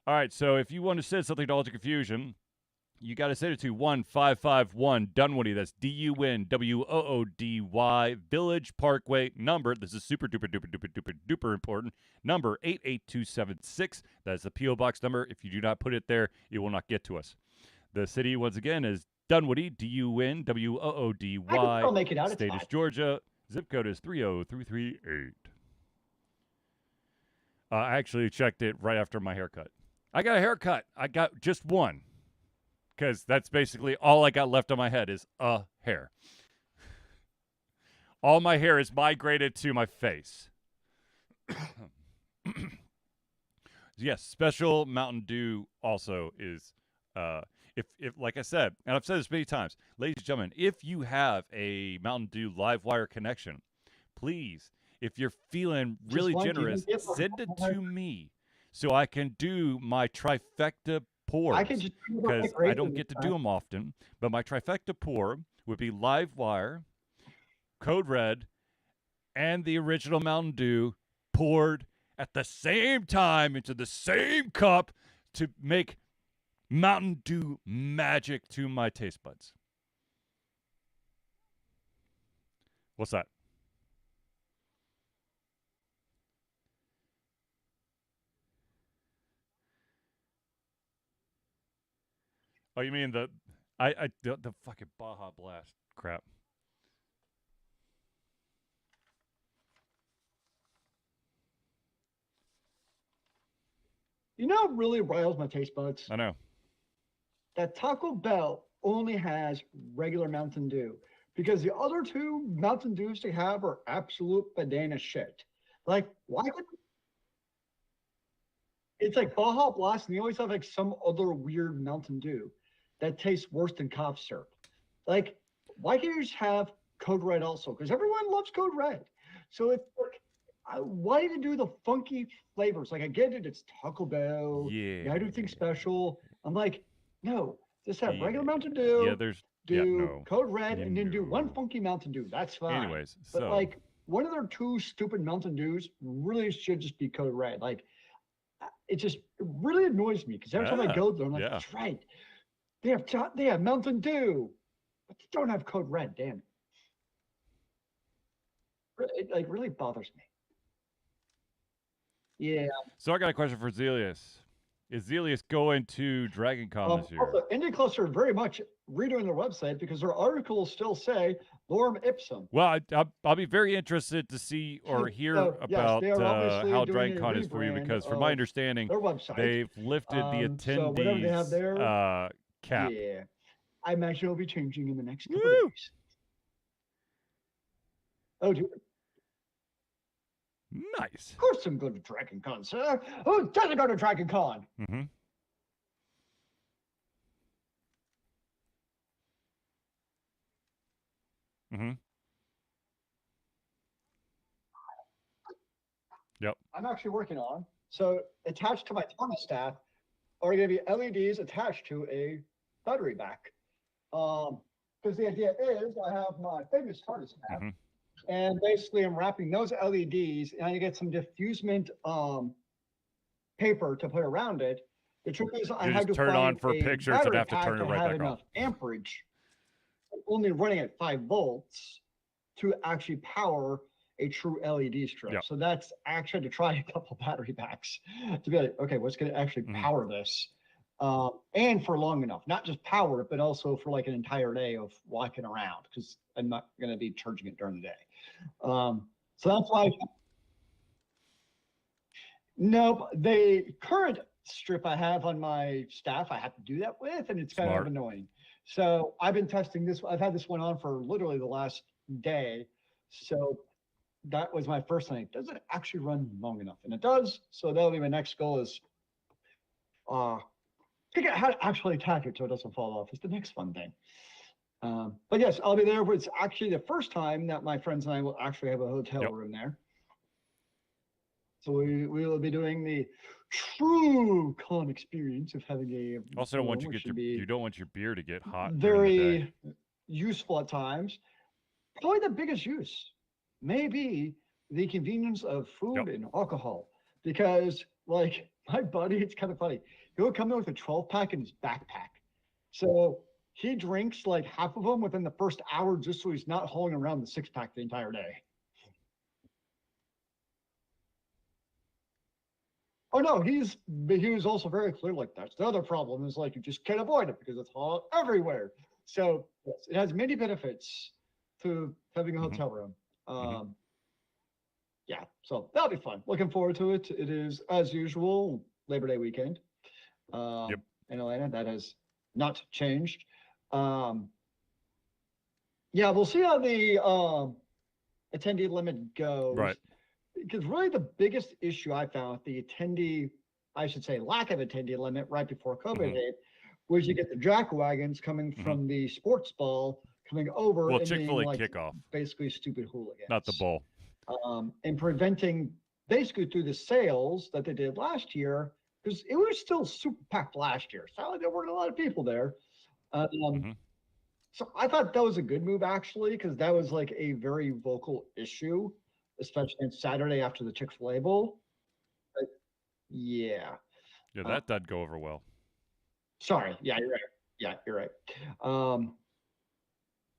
right. So if you want to send something to Alter Confusion, you got to send it to 1551 Dunwoody. That's DUNWOODY Village Parkway number. This is super duper duper duper duper duper important. Number 88276. That's the P.O. Box number. If you do not put it there, it will not get to us. The city, once again, is Dunwoody, DUNWOODY. I can still make it out. State is Georgia. Zip code is 30338. I actually checked it right after my haircut. I got a haircut. I got just one. Because that's basically all I got left on my head is a hair. All my hair is migrated to my face. Yes, special Mountain Dew also is, if like I said, and I've said this many times, ladies and gentlemen, if you have a Mountain Dew live wire connection, please, if you're feeling really generous, send it to me so I can do my trifecta pours. Because I don't get to do them often, but my trifecta pour would be live wire, Code Red, and the original Mountain Dew poured at the same time into the same cup to make Mountain Dew magic to my taste buds. What's that? Oh, you mean the fucking Baja Blast crap? You know what really riles my taste buds? I know. That Taco Bell only has regular Mountain Dew because the other two Mountain Dews they have are absolute banana shit. Like, why would it's like Baja Blast and they always have like some other weird Mountain Dew that tastes worse than cough syrup? Like, why can't you just have Code Red also? Because everyone loves Code Red. So it's like, why do you do the funky flavors? Like, I get it, it's Taco Bell. Yeah. You gotta do things special. I'm like, no, just have Yeah. regular Mountain Yeah, Dew, there's do no. Code Red, and then do one No. funky Mountain Dew. That's fine. Anyways, But so like, one of their two stupid Mountain Dews really should just be Code Red. Like, it just it really annoys me because every time I go there, I'm like, yeah. that's right. They have Mountain Dew, but they don't have Code Red. Damn it, like really bothers me. Yeah. So I got a question for Zelius. Is Zelius going to Dragon Con this year? Also, Indie Cluster very much redoing their website because their articles still say lorem ipsum. Well, I'll be very interested to see or hear So, yes, about they are obviously how doing Dragon a Con is for you rebrand because, from my of understanding, their website. they've lifted the So whatever they have attendees there, cap. yeah, I imagine it'll be changing in the next couple Woo! days. Oh, dude. Nice. Of course I'm going to Dragon Con, sir. Who doesn't go to Dragon Con? Mm-hmm. Mm-hmm. Yep. I'm actually working on. So attached to my thermostat are going to be LEDs attached to a battery back. Because the idea is I have my famous thermostat, Mm-hmm. and basically I'm wrapping those LEDs, and I get some diffusement paper to put around it. The trick is I You had just to turn on find for a pictures and battery have to pack turn it that right had back enough off. amperage, only running at 5 volts, to actually power a true LED strip. Yep. So that's actually to try a couple battery packs to be like, okay, what's going to actually power this? And for long enough, not just power it, but also for like an entire day of walking around because I'm not going to be charging it during the day. So that's why. Nope. The current strip I have on my staff, I have to do that with, and it's kind Smart. of annoying. So I've been testing this. I've had this one on for literally the last day. So that was my first thing. Does it actually run long enough? And it does. So that'll be my next goal is figure out how to actually attach it so it doesn't fall off. It's the next fun thing. But yes, I'll be there. But it's actually the first time that my friends and I will actually have a hotel room there. So we will be doing the true con experience of having a. Also, don't want you don't want your beer to get hot. Very useful at times. Probably the biggest use may be the convenience of food and alcohol, because like my buddy, it's kind of funny. He'll come in with a 12-pack in his backpack, so he drinks like half of them within the first hour, just so he's not hauling around the 6-pack the entire day. Oh no, he was also very clear like that's the other problem is like you just can't avoid it because it's hot everywhere. So yes, it has many benefits to having a hotel room. Yeah, so that'll be fun. Looking forward to it. It is as usual Labor Day weekend in Atlanta. That has not changed. Yeah, we'll see how the attendee limit goes. Right. Because really the biggest issue I found with the attendee, I should say lack of attendee limit right before COVID hit, was you get the jack wagons coming from the sports ball coming over Well, and Chick-fil-A being like kickoff. Basically stupid hooligans. Not the bowl. And preventing basically through the sales that they did last year, because it was still super packed last year. So there weren't a lot of people there. So I thought that was a good move actually, because that was like a very vocal issue, especially on Saturday after the Chick-fil-A Bowl. But yeah. Yeah, that doesn't go over well. Sorry. Yeah, you're right. Yeah, you're right.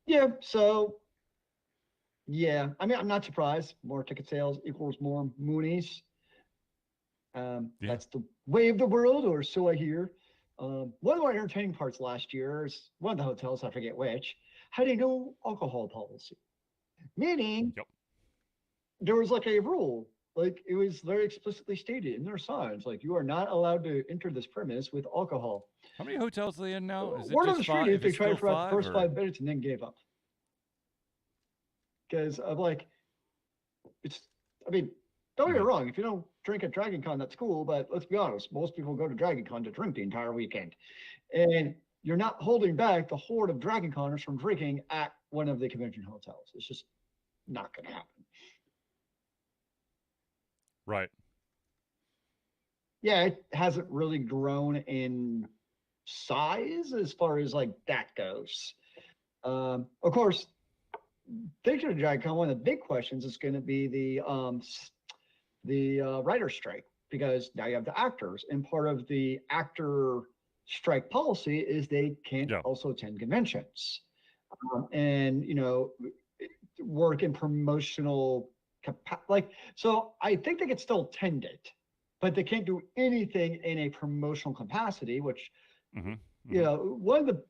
Yeah, so yeah, I mean, I'm not surprised. More ticket sales equals more Moonies. That's the way of the world, or so I hear. One of the more entertaining parts last year is one of the hotels, I forget which, had a no alcohol policy. Meaning there was like a rule Like it was very explicitly stated in their signs, like you are not allowed to enter this premise with alcohol. How many hotels are they in now? Is it Word on just the street five? is If they it's tried still for about the five, first or 5 minutes and then gave up because of like it's. I mean, don't get me Mhm. wrong. If you don't drink at Dragon Con, that's cool. But let's be honest, most people go to Dragon Con to drink the entire weekend, and you're not holding back the horde of Dragon Conners from drinking at one of the convention hotels. It's just not going to happen. right? Yeah, it hasn't really grown in size as far as like that goes. Of course, thinking of DragCon, one of the big questions is going to be the writer strike because now you have the actors, and part of the actor strike policy is they can't Yeah. also attend conventions, and work in promotional like. So I think they could still attend it, but they can't do anything in a promotional capacity, which Mm-hmm. Mm-hmm. one of the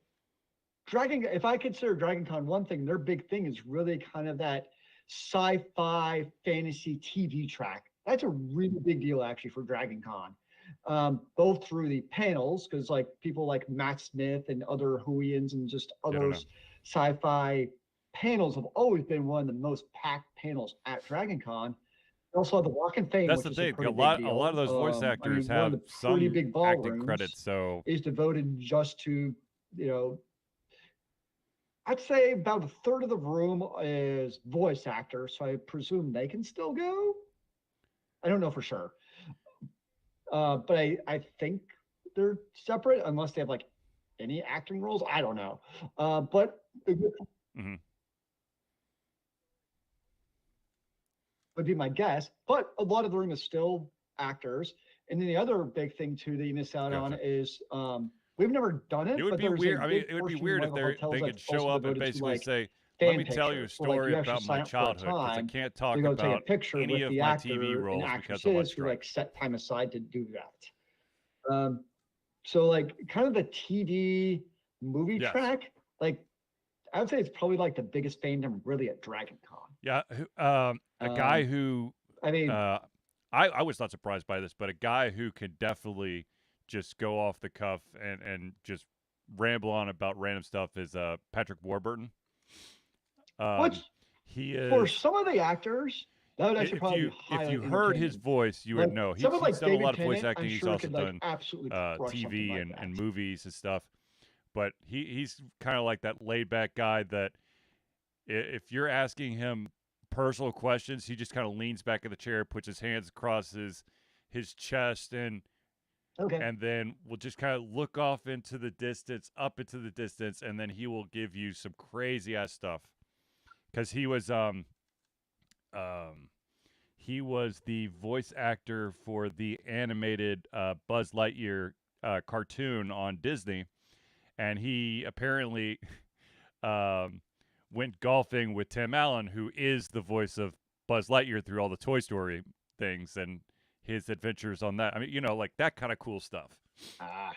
Dragon, if I consider Dragon Con one thing, their big thing is really kind of that sci-fi fantasy TV track. That's a really big deal actually for Dragon Con. Both through the panels, because like people like Matt Smith and other Huians and just Yeah, I don't know. others sci-fi panels have always been one of the most packed panels at Dragon Con. Also, the Walk of Fame, That's which the is a thing. pretty big A lot deal. of those voice I actors mean, one of have the pretty some big acting credits, ballrooms so is devoted just to you know I'd say about a third of the room is voice actors, so I presume they can still go. I don't know for sure, but I think they're separate unless they have like any acting roles. I don't know, but it mhm. would be my guess. But a lot of the room is still actors. And then the other big thing too that you miss out on Gotcha. is we've never done It it, would but be there's a weird. I mean, big it would be portion in weird one if of the hotels they could that's show also up and devoted to basically like say, "Let fan me tell you a pictures, where like story you actually about my sign up for a childhood," because I time can't to talk go take a about picture any with of the my TV actor and roles because I'm on actresses who like strike. set time aside to do that. Um, so like kind of the TV movie Yes. track, like I would say it's probably like the biggest fandom really at Dragon Con. Yeah. A guy Um, who, I mean, uh, I was not surprised by this, but a guy who could definitely just go off the cuff and just ramble on about random stuff is Patrick Warburton. which Um, he for is some of the actors, that would actually probably be if you highly heard his entertaining. voice, you would Like know. someone He's like done a David lot of voice Tennant, I'm acting. He's sure also could like done absolutely crush something TV like that. and movies and stuff. But he's kind of like that laid back guy that if you're asking him personal questions, he just kind of leans back in the chair, puts his hands across his chest, Okay. and then will just kind of look off into the distance, up into the distance, and then he will give you some crazy ass stuff. Because um he was the voice actor for the animated Buzz Lightyear cartoon on Disney, and he apparently um, went golfing with Tim Allen, who is the voice of Buzz Lightyear through all the Toy Story things and his adventures on that. I mean, like that kind of cool stuff. Ah,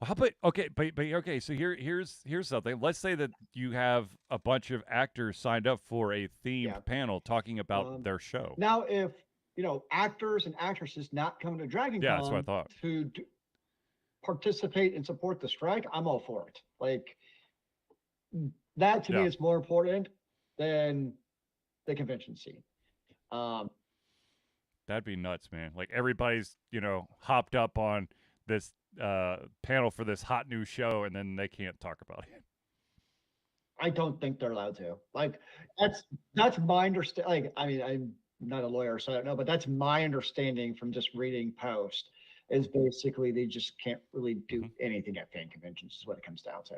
Well, how about okay, but okay. So here's something. Let's say that you have a bunch of actors signed up for a themed yeah. panel talking about Um, their show. Now, if actors and actresses not coming to Dragon Yeah, that's what I Con thought. to participate and support the strike, I'm all for it. Like that to me Yeah, is more important than the convention scene. Um, that'd be nuts, man. Like everybody's hopped up on this panel for this hot new show, and then they can't talk about it. I don't think they're allowed to. Like that's my understanding. Like I mean, I'm not a lawyer, so I don't know, but that's my understanding from just reading post. Is basically they just can't really do Mm-hmm. anything at fan conventions. Is what it comes down to.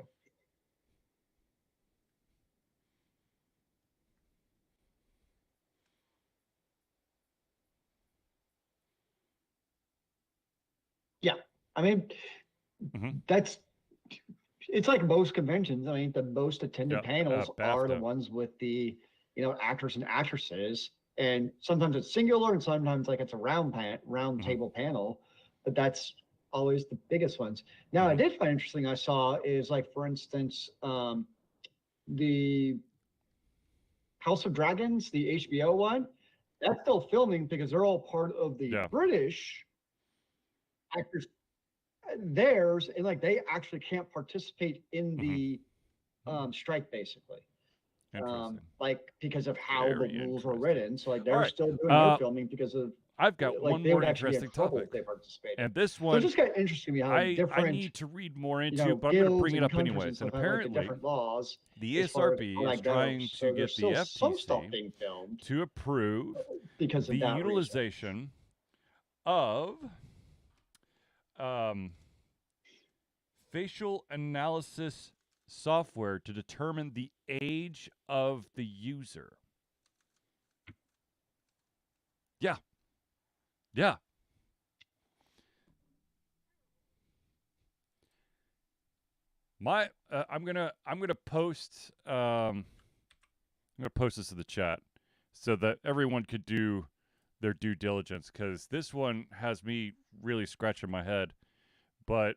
Yeah, I mean Mm-hmm. that's it's like most conventions. I mean, the most Yeah, attended panels are the BAFTA. ones with the actors and actresses. and sometimes it's singular, and sometimes like it's a round Hmm. table panel, but that's always the biggest ones. Now, I Hmm. did find interesting. I saw is like, for instance, the House of Dragons, the HBO one, that's still filming because they're all part of the Yeah. British actors theirs, and like they actually can't participate in Hmm. the strike basically, Interesting. like because of how the Very rules were interesting. written. So like All they're right. still doing their Uh, filming because of I've got like one they more would actually be in interesting trouble topic, if they participated. and this So it's one just kind of interesting to me how I different, need to read more you into, know, but I'm going to guilds bring it and up countries and anyways. And stuff have like the apparently, different laws the as far as ESRB how is that trying goes. to So there's get the still some stuff FTC being filmed to approve because the of that reason. utilization of um, facial analysis software to determine the age of the user. Yeah, yeah. I'm gonna post I'm gonna post this in the chat so that everyone could do their due diligence because this one has me really scratching my head. But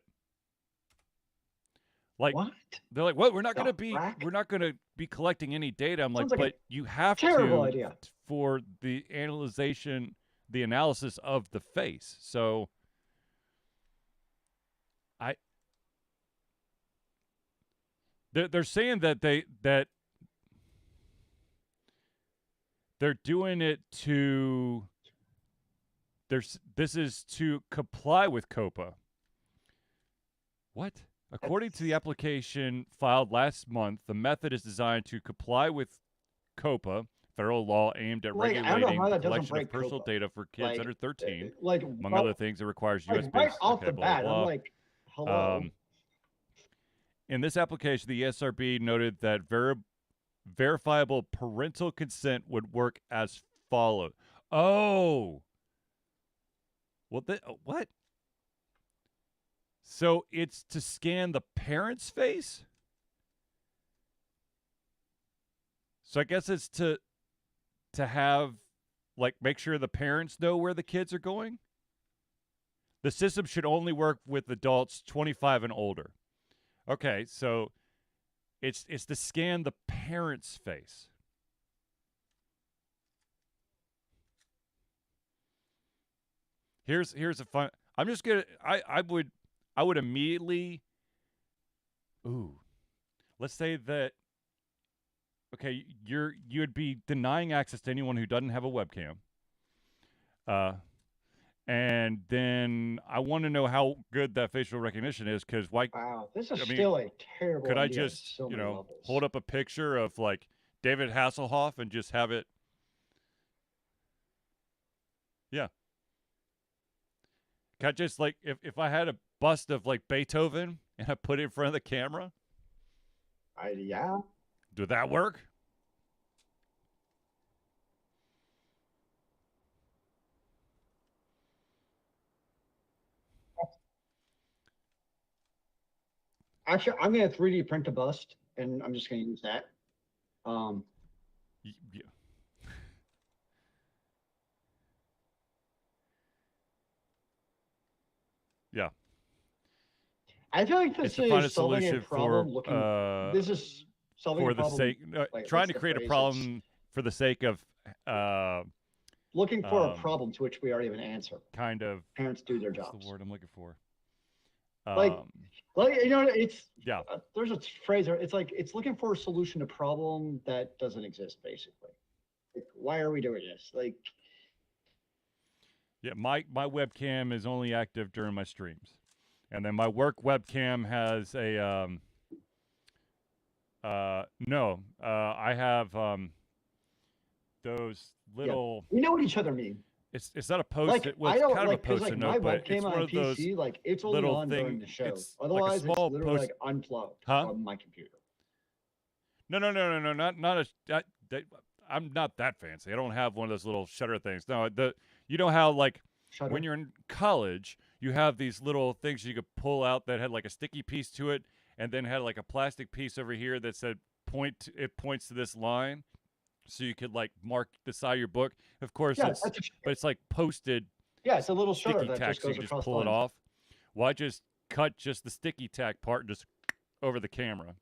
like What they're like, "What? the frack? We're not gonna be collecting any data." I'm like, Sounds like a "But you have terrible to idea. for the analyzation, the analysis of the face." So I they're saying that they're doing it to this is to comply with COPA. What? According to the That's application filed last month, the method is designed to comply with COPA, federal law aimed at like I don't know regulating how the that doesn't collection of break personal COPA. data for kids Like, under 13. like, Among other well, things, it requires like US right based, off okay, the blah, bat, I'm blah, like, blah. hello. In this application, the ESRB noted that verifiable parental consent would work as follows. Oh, well, what? So it's to scan the parent's face? So I guess it's to have like make sure the parents know where the kids are going. The system should only work with adults 25 and older. Okay, so it's to scan the parent's face. Here's a fun. I'm just gonna. I would immediately. Ooh, let's say that. Okay, you'd be denying access to anyone who doesn't have a webcam. Uh, and then I want to know how good that facial recognition is because why? Wow, this is I mean, still a terrible could I idea on just so many hold levels. up a picture of like David Hasselhoff and just have it? Yeah, can I just like if I had a bust of like Beethoven and I put it in front of the camera, Yeah, would that work? actually, I'm gonna 3D print a bust, and I'm just gonna use that. Um, Yeah. Yeah. I feel like It's this to find is a solving a solution problem. Looking, this is solving a for the problem. sake Wait, trying what's to the create a phrase? It's problem for the sake of uh looking for a um problem to which we already have an answer. kind of Parents do their what's the jobs. word I'm looking for? Like, Um it's yeah. there's a phrase. It's like it's looking for a solution to a problem that doesn't exist. Basically, like, why are we doing this? Like, Yeah, my webcam is only active during my streams. And then my work webcam has a no, I have those yeah, little we know what each other mean. it's not a post-it, Like, well I it's don't kind of a like because post-it like note, my but webcam it's on one my of those PC, like it's only little on during thing the show. it's like a Otherwise, it's small literally post like unplugged huh? from my computer. No, not a that, I'm not that fancy. I don't have one of those little shutter things. No, the you know how like when Shutter. you're in college, you have these little things you could pull out that had like a sticky piece to it, and then had like a plastic piece over here that said it points to this line. so you could like mark the side of your book. Of course, Yeah, that's a, but it's like posted yeah, it's a little shutter sticky that tack, just so you goes can just across the pull it lens. off. Well, I just cut just the sticky tack part just over the camera.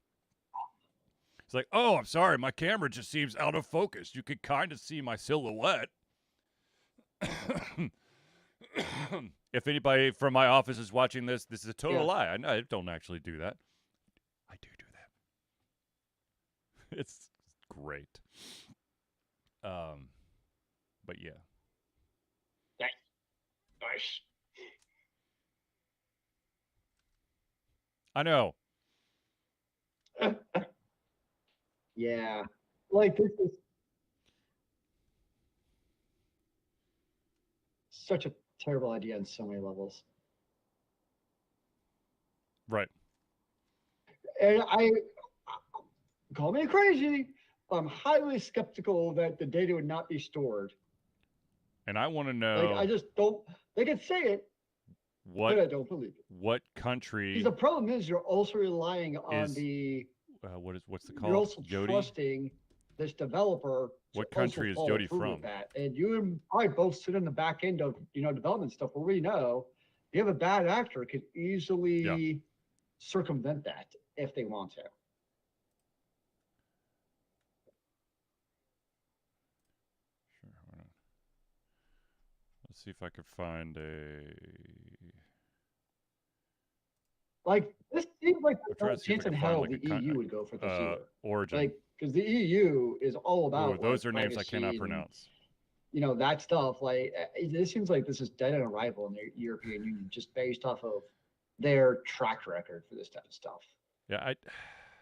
It's like, oh, I'm sorry, my camera just seems out of focus. You could kind of see my silhouette. If anybody from my office is watching this, this is a total lie. I don't actually do that. I do that. It's great. But yeah. Nice. I know. Yeah. Like this is such a terrible idea on so many levels. Right. And I call me crazy. I'm highly skeptical that the data would not be stored. And I want to Like I know just don't. They can say it, what but I don't believe it. what country Because the problem is you're also relying on is the. what's the You're call? also Yodi? trusting this developer to What also country is follow Yodi through from? with that. And you and I both sit in the back end of development stuff where we know you have a bad actor could easily circumvent that if they want to. Sure. Why not? Let's see if I could find a. Like this seems like I'm there's trying no to see if I chance in can find hell like the EU would go for this either. origin. Like because the EU is all Ooh, about those like are names I cannot privacy and, pronounce. that stuff. Like this seems like this is dead on arrival in the European Union just based off of their track record for this type of stuff. Yeah,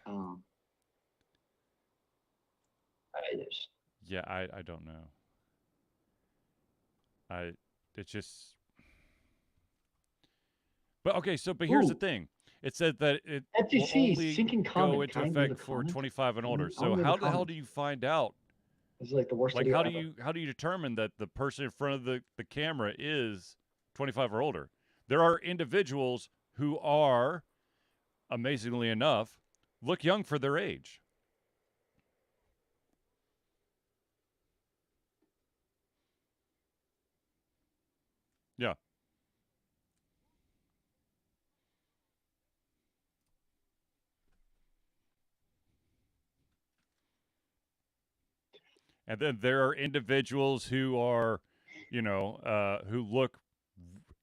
Um, I just, I don't know. It's just. But okay, but here's the ooh, thing. It said that it will FTC only sinking go comment. into Can I leave a effect for comment? 25 and older. I So want to leave a how the hell comment. do you find out? This is like the worst Like idea ever. how do you determine that the person in front of the camera is 25 or older? There are individuals who are, amazingly enough, look young for their age. Yeah. And then there are individuals who are, who look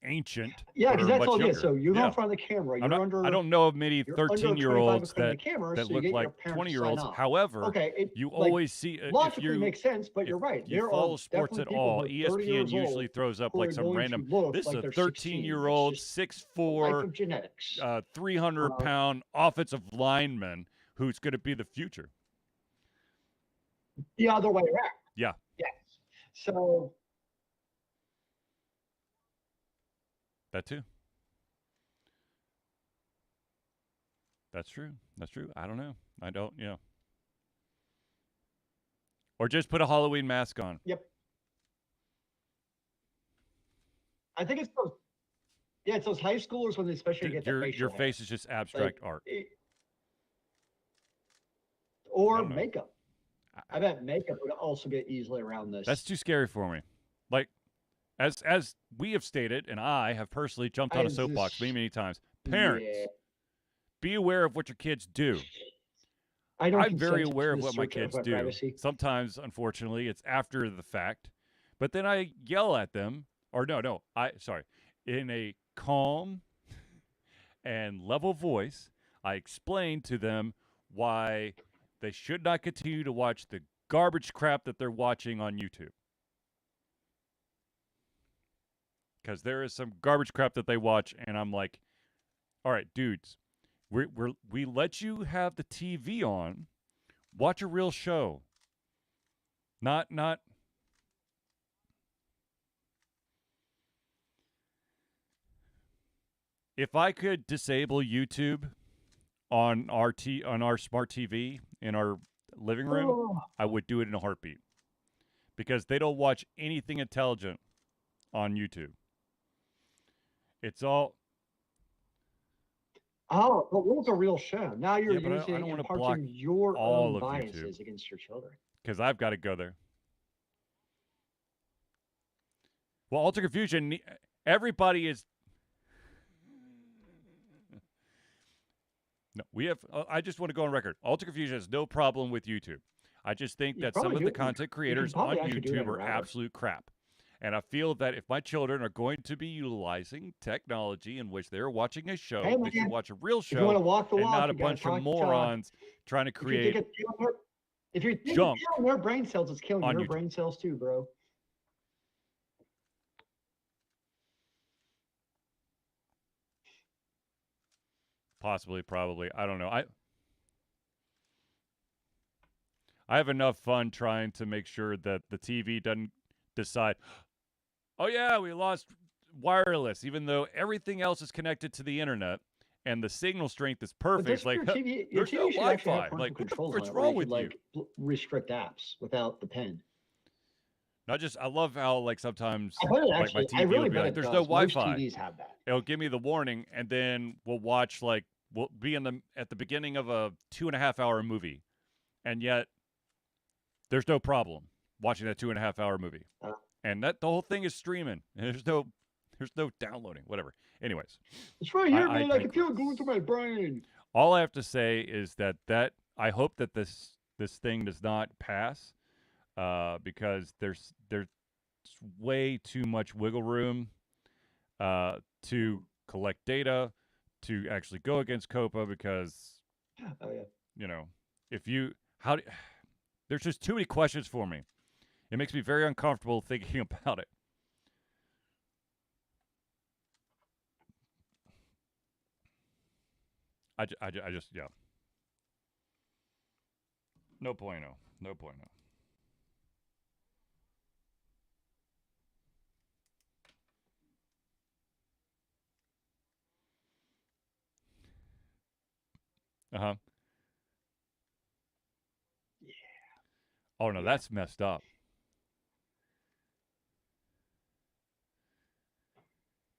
ancient Yeah, but because are that's much all it is. younger. So you're not Yeah. in front of the camera. I'm not I don't know of many You're under 25 13-year-olds according to the camera, that so you look get your like parents to sign 20-year-olds. off. However, Okay, it you like always see logically makes sense, but if you're right. you There are follow sports definitely at people all, who are 30 ESPN years usually old throws up who like are some going random to look this is like a they're 16. That's 13-year-old, just the life 6'4", of genetics. 300-pound offensive lineman who's going to be the future. The other way around. Yeah. Yes. So That too. That's true. That's true. I don't know. I don't, Or just put a Halloween mask on. yep. I think it's those. Yeah, it's those high schoolers when they especially get the Your facial hair, face is just abstract art. I or don't know. makeup. I bet makeup would also get easily around this. That's too scary for me. Like, as we have stated, and I have personally jumped on a soapbox many times. Parents, be aware of what your kids do. I'm very aware of what my kids do. Privacy. Sometimes, unfortunately, it's after the fact, but then I yell at them. Or no, in a calm and level voice, I explain to them why they should not continue to watch the garbage crap that they're watching on YouTube. Because there is some garbage crap that they watch, and I'm like, all right, dudes, we let you have the TV on. Watch a real show. Not. If I could disable YouTube on our smart TV in our living room, I would do it in a heartbeat. Because they don't watch anything intelligent on YouTube. It's all. But what was a real show? Now you're Yeah, but I using don't want to block imparting your all own of YouTube. biases against your children. because I've got to go there. Well, Alter Confusion, everybody is. No, we have. I just want to go on record. Alter Confusion has no problem with YouTube. I just think You that probably some of do. the content creators on probably actually do it in YouTube a are router. absolute crap. And I feel that if my children are going to be utilizing technology in which they're watching a show, Hey, they should man, watch a real if you want show to walk the and walk, not a you gotta bunch of talk the talk. morons trying to If you think create it's killing her, if you think junk it's killing their brain cells, it's killing on your YouTube. brain cells too, bro. Possibly, probably. I don't know. I have enough fun trying to make sure that the TV doesn't decide, oh yeah, we lost wireless, even though everything else is connected to the internet and the signal strength is But perfect. It's like, your TV, there's no should actually have Wi-Fi. parental Like, what the controls what's on it where you wrong could with you? restrict apps without the pen. I love how like sometimes I bet it like my actually. TV will be bet like, it there's does. no Most Wi-Fi. TVs have that. It'll give me the warning, and then we'll watch like we'll be at the beginning of a 2.5 hour movie, and yet there's no problem watching that 2.5 hour movie, and that the whole thing is streaming, and there's no downloading, whatever. Anyways, it's right here, man. I can feel it going through my brain. All I have to say is that I hope that this thing does not pass, because there's way too much wiggle room to collect data to actually go against COPA, because you know, if you there's just too many questions for me. It makes me very uncomfortable thinking about it. I just, yeah. No bueno. No bueno. Uh-huh. Yeah. Oh, no, that's messed up.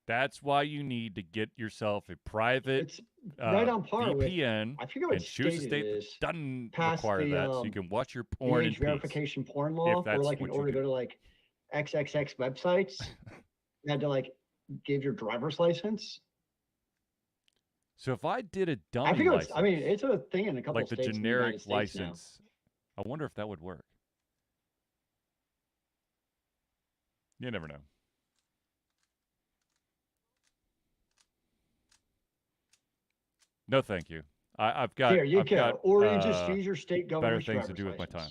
That's why you need to get yourself a private It's right on par VPN. I forget what and choose a state that is. doesn't Past require the, that, so you can watch your porn in age peace. verification porn law, or like in order to go to like XXX websites, you had to like give your driver's license. So if I did a dummy license, I mean, it's a thing in a couple like of the states generic in the United States license, now. I wonder if that would work. You never know. No, thank you. I've got. There you I've go. got, or you just use your state government's better things to do with license. my time.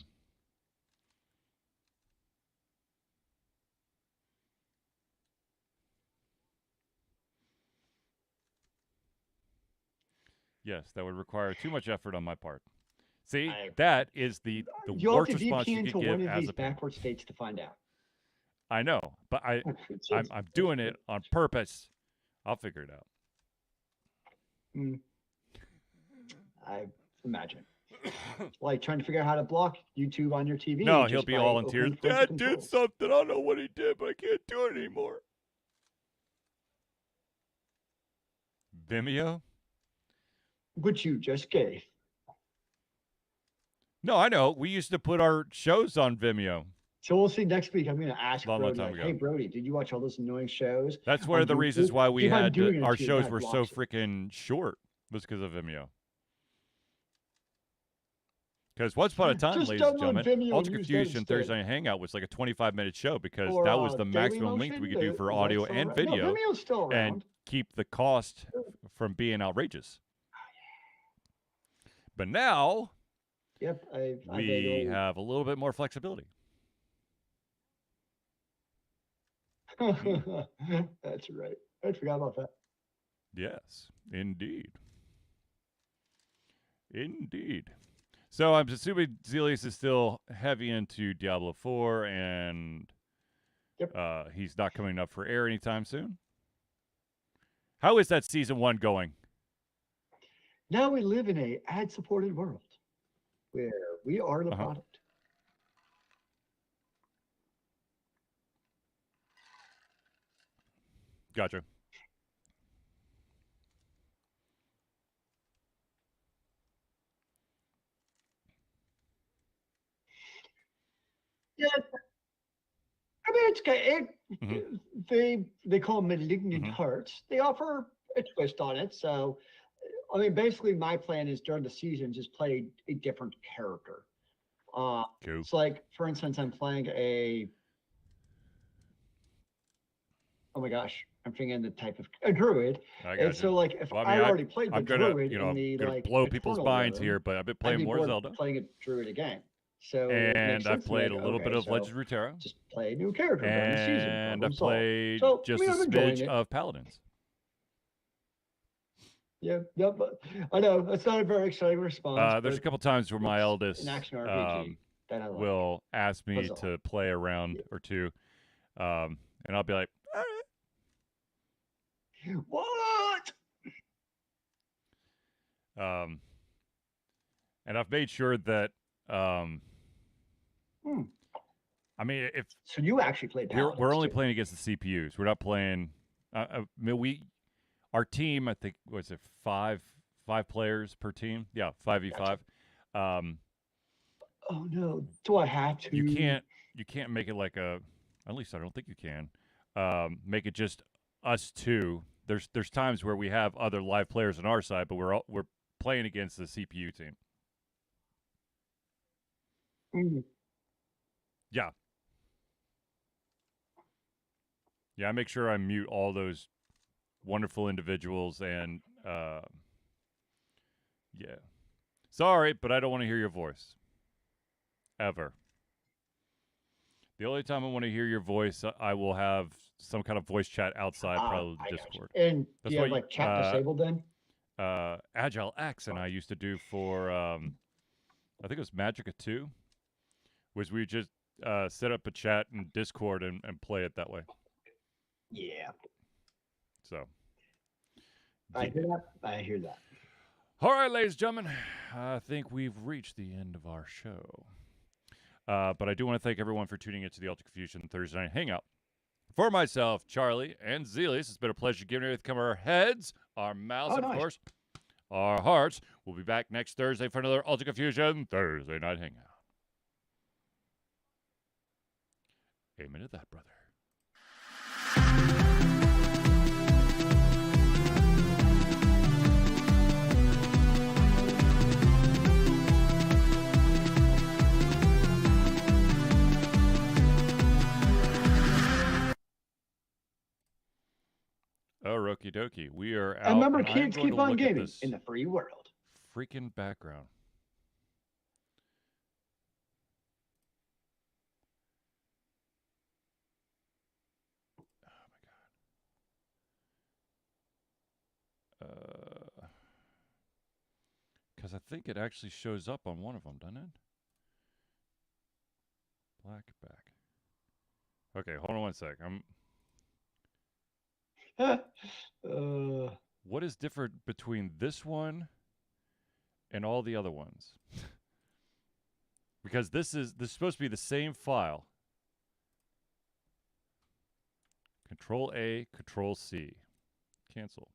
Yes, that would require too much effort on my part. See, that is the worst response you could give as a parent. Backward states to find out. I know, but I'm doing it on purpose. I'll figure it out. I imagine. Like trying to figure out how to block YouTube on your TV. No, he'll be all in tears. Dad did something. I don't know what he did, but I can't do it anymore. Vimeo? Which you just gave. No, I know. We used to put our shows on Vimeo. So we'll see next week. I'm going to ask Brody, like, hey, Brody, did you watch all those annoying shows? That's one of the reasons why we had our shows were so freaking short, was because of Vimeo. Because once upon a time, ladies and gentlemen, Alter Confusion Thursday Night Hangout was like a 25-minute show, because that was the maximum length we could do for audio and video, and keep the cost from being outrageous. But now, we have a little bit more flexibility. That's right. I forgot about that. Yes, indeed. Indeed. So I'm assuming Zelius is still heavy into Diablo 4, and he's not coming up for air anytime soon. How is that season 1 going? Now we live in a ad-supported world where we are the product. Gotcha. good. Mm-hmm. They call them malignant Mm-hmm. hearts. They offer a twist on it. So, I mean, basically, my plan is during the season just play a different character. Cool. It's like, for instance, I'm playing a. Oh my gosh, I'm thinking the type of a druid. I And got you. so, like, if Well, I mean, I already played the I'm gonna, druid in the gonna like blow people's eternal minds rhythm, here, but I've been I'd playing be more bored Zelda, playing a druid again. So it makes and I've sense to me. played Like, a little bit okay, of so Legends of Runeterra, just play a new character during the season. and Problem I've solved. played So I just mean, a I'm enjoying smidge it. of Paladins. Yeah, but I know it's not a very exciting response, There's a but couple times where my it's an eldest action RPG that I like. will ask me That's all. to play a round or two, and I'll be like, all What? right. And I've made sure that, um, Hmm. I mean, if So you actually played we're Paladins only too? playing against the CPUs, we're not playing. I mean, our team, I think, was it five players per team? Yeah, 5v5. Gotcha. Um, Oh no, do I have you to? can't make it like a. At least I don't think you can. Make it just us two. There's times where we have other live players on our side, but we're playing against the CPU team. Mm. Yeah, yeah. I make sure I mute all those wonderful individuals and yeah. Sorry, but I don't want to hear your voice ever. The only time I want to hear your voice, I will have some kind of voice chat outside, probably I got you. Discord. And do That's you have what like chat disabled then? Agile X and I used to do for, I think it was Magica 2, was we just set up a chat in Discord and play it that way. Yeah, So, I yeah. hear that. I hear that. All right, ladies and gentlemen, I think we've reached the end of our show. But I do want to thank everyone for tuning into the Ultra Confusion Thursday Night Hangout. For myself, Charlie, and Zelius, it's been a pleasure giving everything come our heads, our mouths, Oh, and of nice. course, our hearts. We'll be back next Thursday for another Ultra Confusion Thursday Night Hangout. Amen to that, brother. Okie dokie. We are out. And remember, and I'm kids, going keep to on look at gaming this in the free world. freaking background. Oh my god. Because I think it actually shows up on one of them, doesn't it? Black back. Okay, hold on one sec. What is different between this one and all the other ones? Because this is supposed to be the same file. Control A, Control C. Cancel.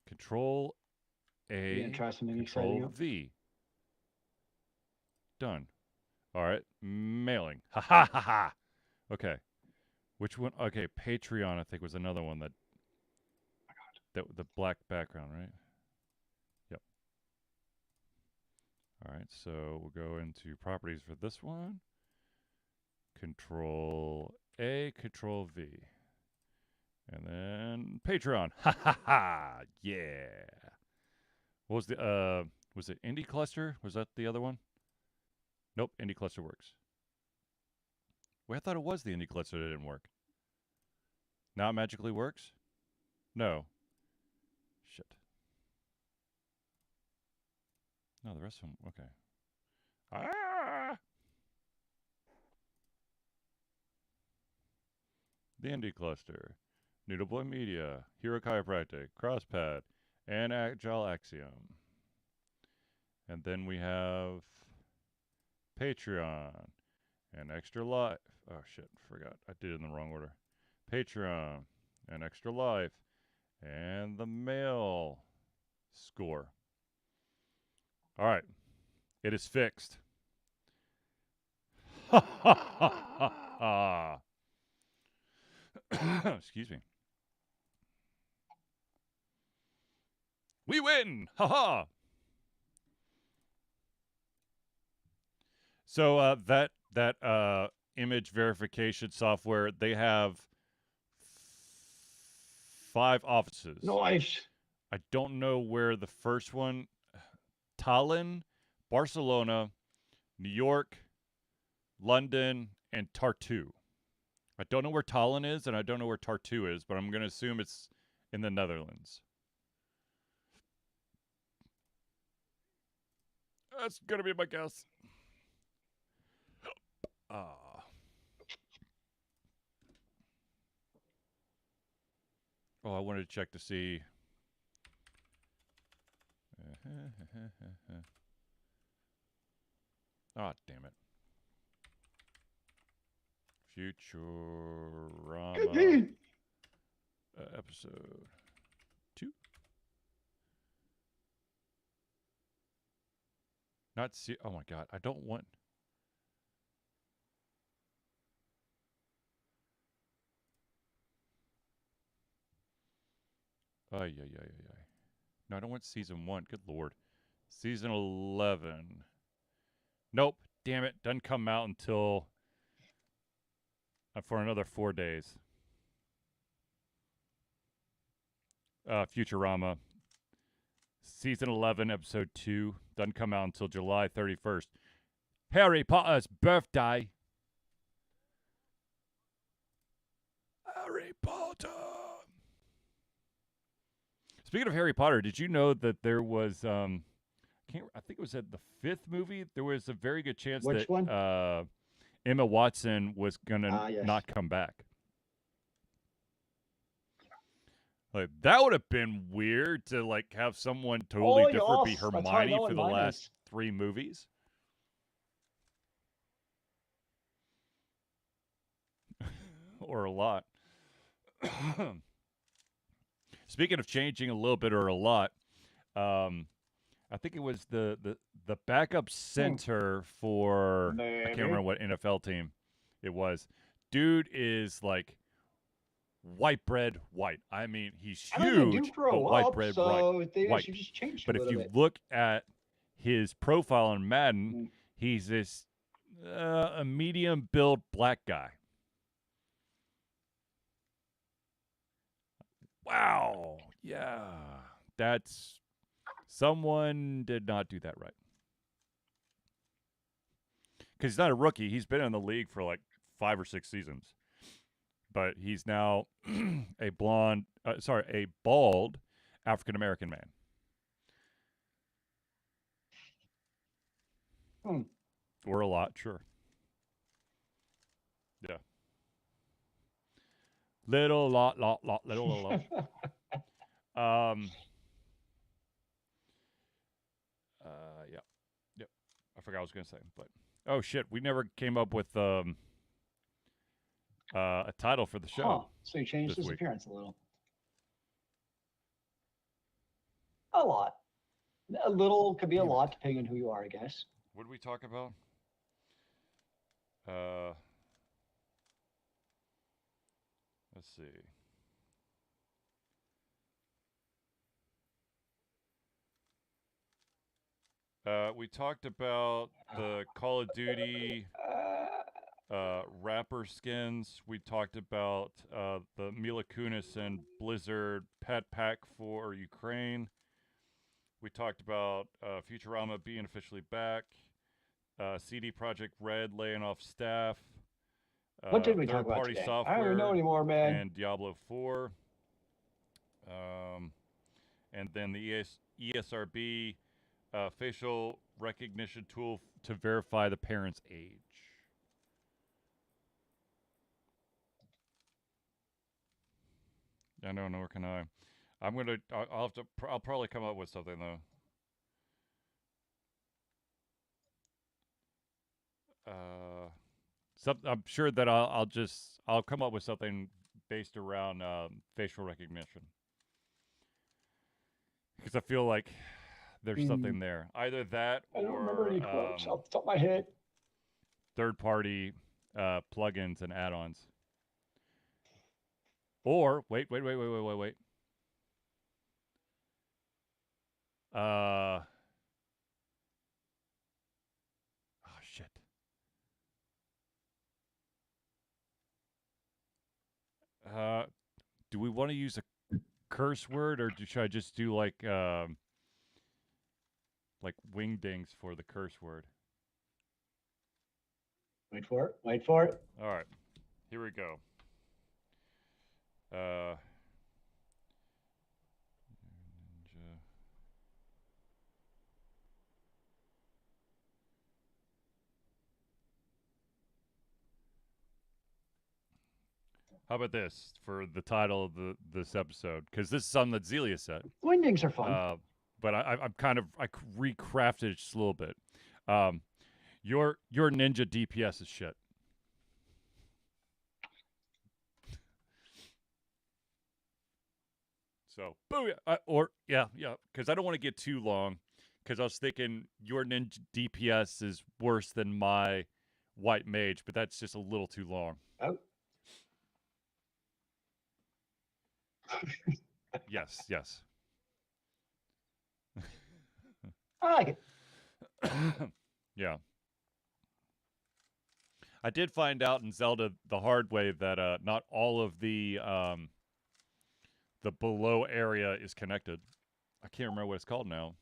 Control You gonna A, try something Control exciting? V. Done. All right. Mailing. Ha ha ha ha. Okay. Which one? Okay, Patreon, I think, was another one that the black background, right? Yep. All right, so we'll go into properties for this one. Control A, Control V. And then Patreon. Ha ha ha. Yeah. What was it Indie Cluster? Was that the other one? Nope, Indie Cluster works. Well, I thought it was the Indie Cluster that didn't work. Now it magically works? No. Shit. No, the rest of them, okay. Ah! The Indie Cluster, Noodleboy Media, Hero Chiropractic, Crosspad, and Agile Axiom. And then we have Patreon and Extra Life. Oh shit, forgot. I did it in the wrong order. Patreon and Extra Life and the mail score. All right, it is fixed. Excuse me. We win! Ha ha! So that image verification software, they have 5 offices. Nice. I don't know where the first one. Tallinn, Barcelona, New York, London, and Tartu. I don't know where Tallinn is, and I don't know where Tartu is, but I'm going to assume it's in the Netherlands. That's going to be my guess. Oh, I wanted to check to see. Ah, damn it. Futurama episode 2. Not see. Oh my god, I don't want. Ay, ay, ay, ay, ay. No, I don't want season 1. Good lord. Season 11. Nope. Damn it. Doesn't come out until for another 4 days. Futurama. Season 11, episode 2. Doesn't come out until July 31st. Harry Potter's birthday. Harry Potter. Speaking of Harry Potter, did you know that there was I think it was at the 5th movie, there was a very good chance Which that one? Emma Watson was gonna Yes. not come back. Like that would have been weird to like have someone totally different be yes. That's how I Hermione know for what the mine last is. 3 movies. Or a lot. Speaking of changing a little bit or a lot, I think it was the backup center for I can't remember Maybe. what NFL team it was. Dude is like white bread white. I mean, he's I mean, they do huge, but grow white up, bread so they white. should just change a But if little you bit. look at his profile on Madden, Mm. he's this a medium build black guy. Wow. Yeah. That's someone did not do that right. Because he's not a rookie. He's been in the league for like 5 or 6 seasons. But he's now a bald African American man. Or a lot, sure. Yeah. Little, lot, little. Yeah. Yep. I forgot what I was going to say, but oh shit, we never came up with a title for the show. So he changed his week. appearance a little. A lot. A little could be a lot, depending on who you are, I guess. What did we talk about? Let's see. We talked about the Call of Duty rapper skins. We talked about the Mila Kunis and Blizzard pet pack for Ukraine. We talked about Futurama being officially back. CD Projekt Red laying off staff. What did we talk about Third-party today? software. I don't even know anymore, man. And Diablo 4. And then the ESRB facial recognition tool to verify the parent's age. I don't know, nor can I. I'll probably come up with something though. I'm sure that I'll come up with something based around facial recognition. Because I feel like there's something there. Either that or I don't remember any quotes off the top of my head. third-party plugins and add-ons. Or wait. Oh shit. Do we want to use a curse word, or should I just do like wingdings for the curse word? Wait for it. Wait for it. All right, here we go. Ninja. How about this for the title of this episode? Because this is something that Zelia said. Wingdings are fun. But I'm kind of I recrafted it just a little bit. Your ninja DPS is shit. So booyah! Because I don't want to get too long. Because I was thinking your ninja DPS is worse than my white mage, but that's just a little too long. Oh. Yes. I like it. Yeah. I did find out in Zelda the hard way that not all of the below area is connected. I can't remember what it's called now.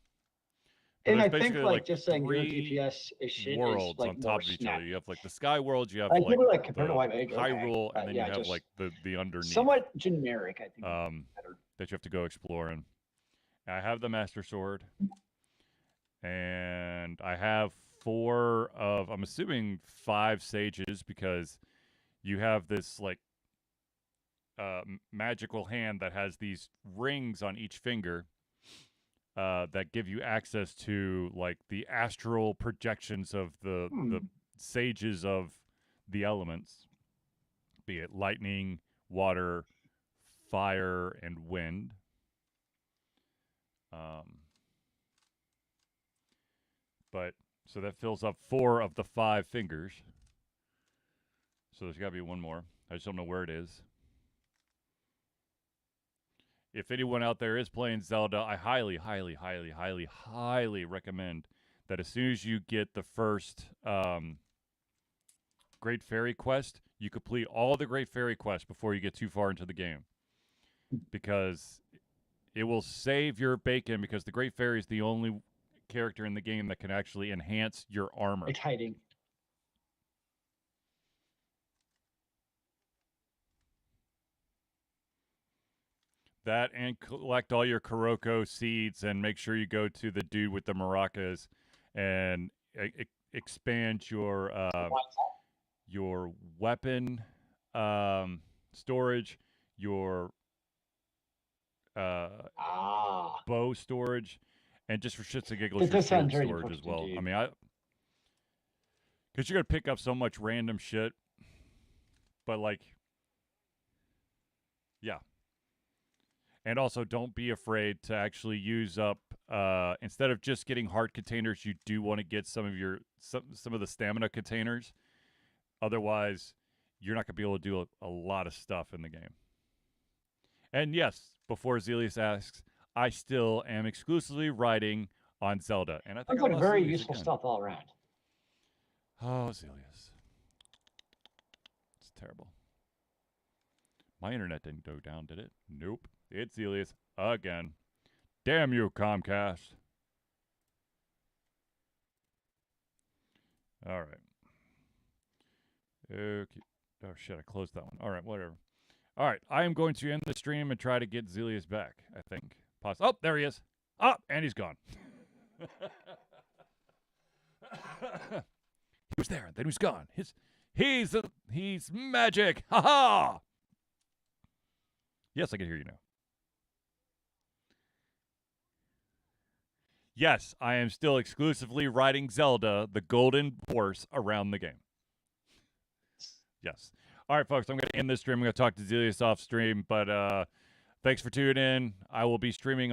But And I there's think basically like just saying your DPS is shit worlds is like on top of each other. You have like the sky world, you have I like think like compared to the White Mage, Hyrule, okay. and then you have like the underneath. Somewhat generic, I think. That you have to go exploring. I have the Master Sword, and I have 4 of, I'm assuming 5 sages, because you have this like magical hand that has these rings on each finger that give you access to like the astral projections of the sages of the elements, be it lightning, water, fire, and wind. But so that fills up 4 of the 5 fingers. So there's got to be one more. I just don't know where it is. If anyone out there is playing Zelda, I highly recommend that as soon as you get the first Great Fairy Quest, you complete all the Great Fairy Quests before you get too far into the game. Because it will save your bacon, because the Great Fairy is the only character in the game that can actually enhance your armor. It's hiding. That, and collect all your Kuroko seeds, and make sure you go to the dude with the maracas and expand your weapon storage, your bow storage, and just for shits and giggles, your shield storage as well. Indeed. I mean, because you're gonna pick up so much random shit, but like, yeah. And also, don't be afraid to actually use up. Instead of just getting heart containers, you do want to get some of the stamina containers. Otherwise, you're not gonna be able to do a lot of stuff in the game. And yes, before Zelius asks, I still am exclusively writing on Zelda, and I think like very useful stuff all around. Oh, Zelius, it's terrible. My internet didn't go down, did it? Nope. It's Zelius again. Damn you, Comcast. All right. Okay. Oh, shit, I closed that one. All right, whatever. All right, I am going to end the stream and try to get Zelius back, I think. Oh, there he is. Oh, and he's gone. He was there, then he's gone. He's magic. Ha ha! Yes, I can hear you now. Yes, I am still exclusively riding Zelda, the Golden Horse, around the game. Yes. All right, folks, I'm going to end this stream. I'm going to talk to Zelius off stream, but thanks for tuning in. I will be streaming on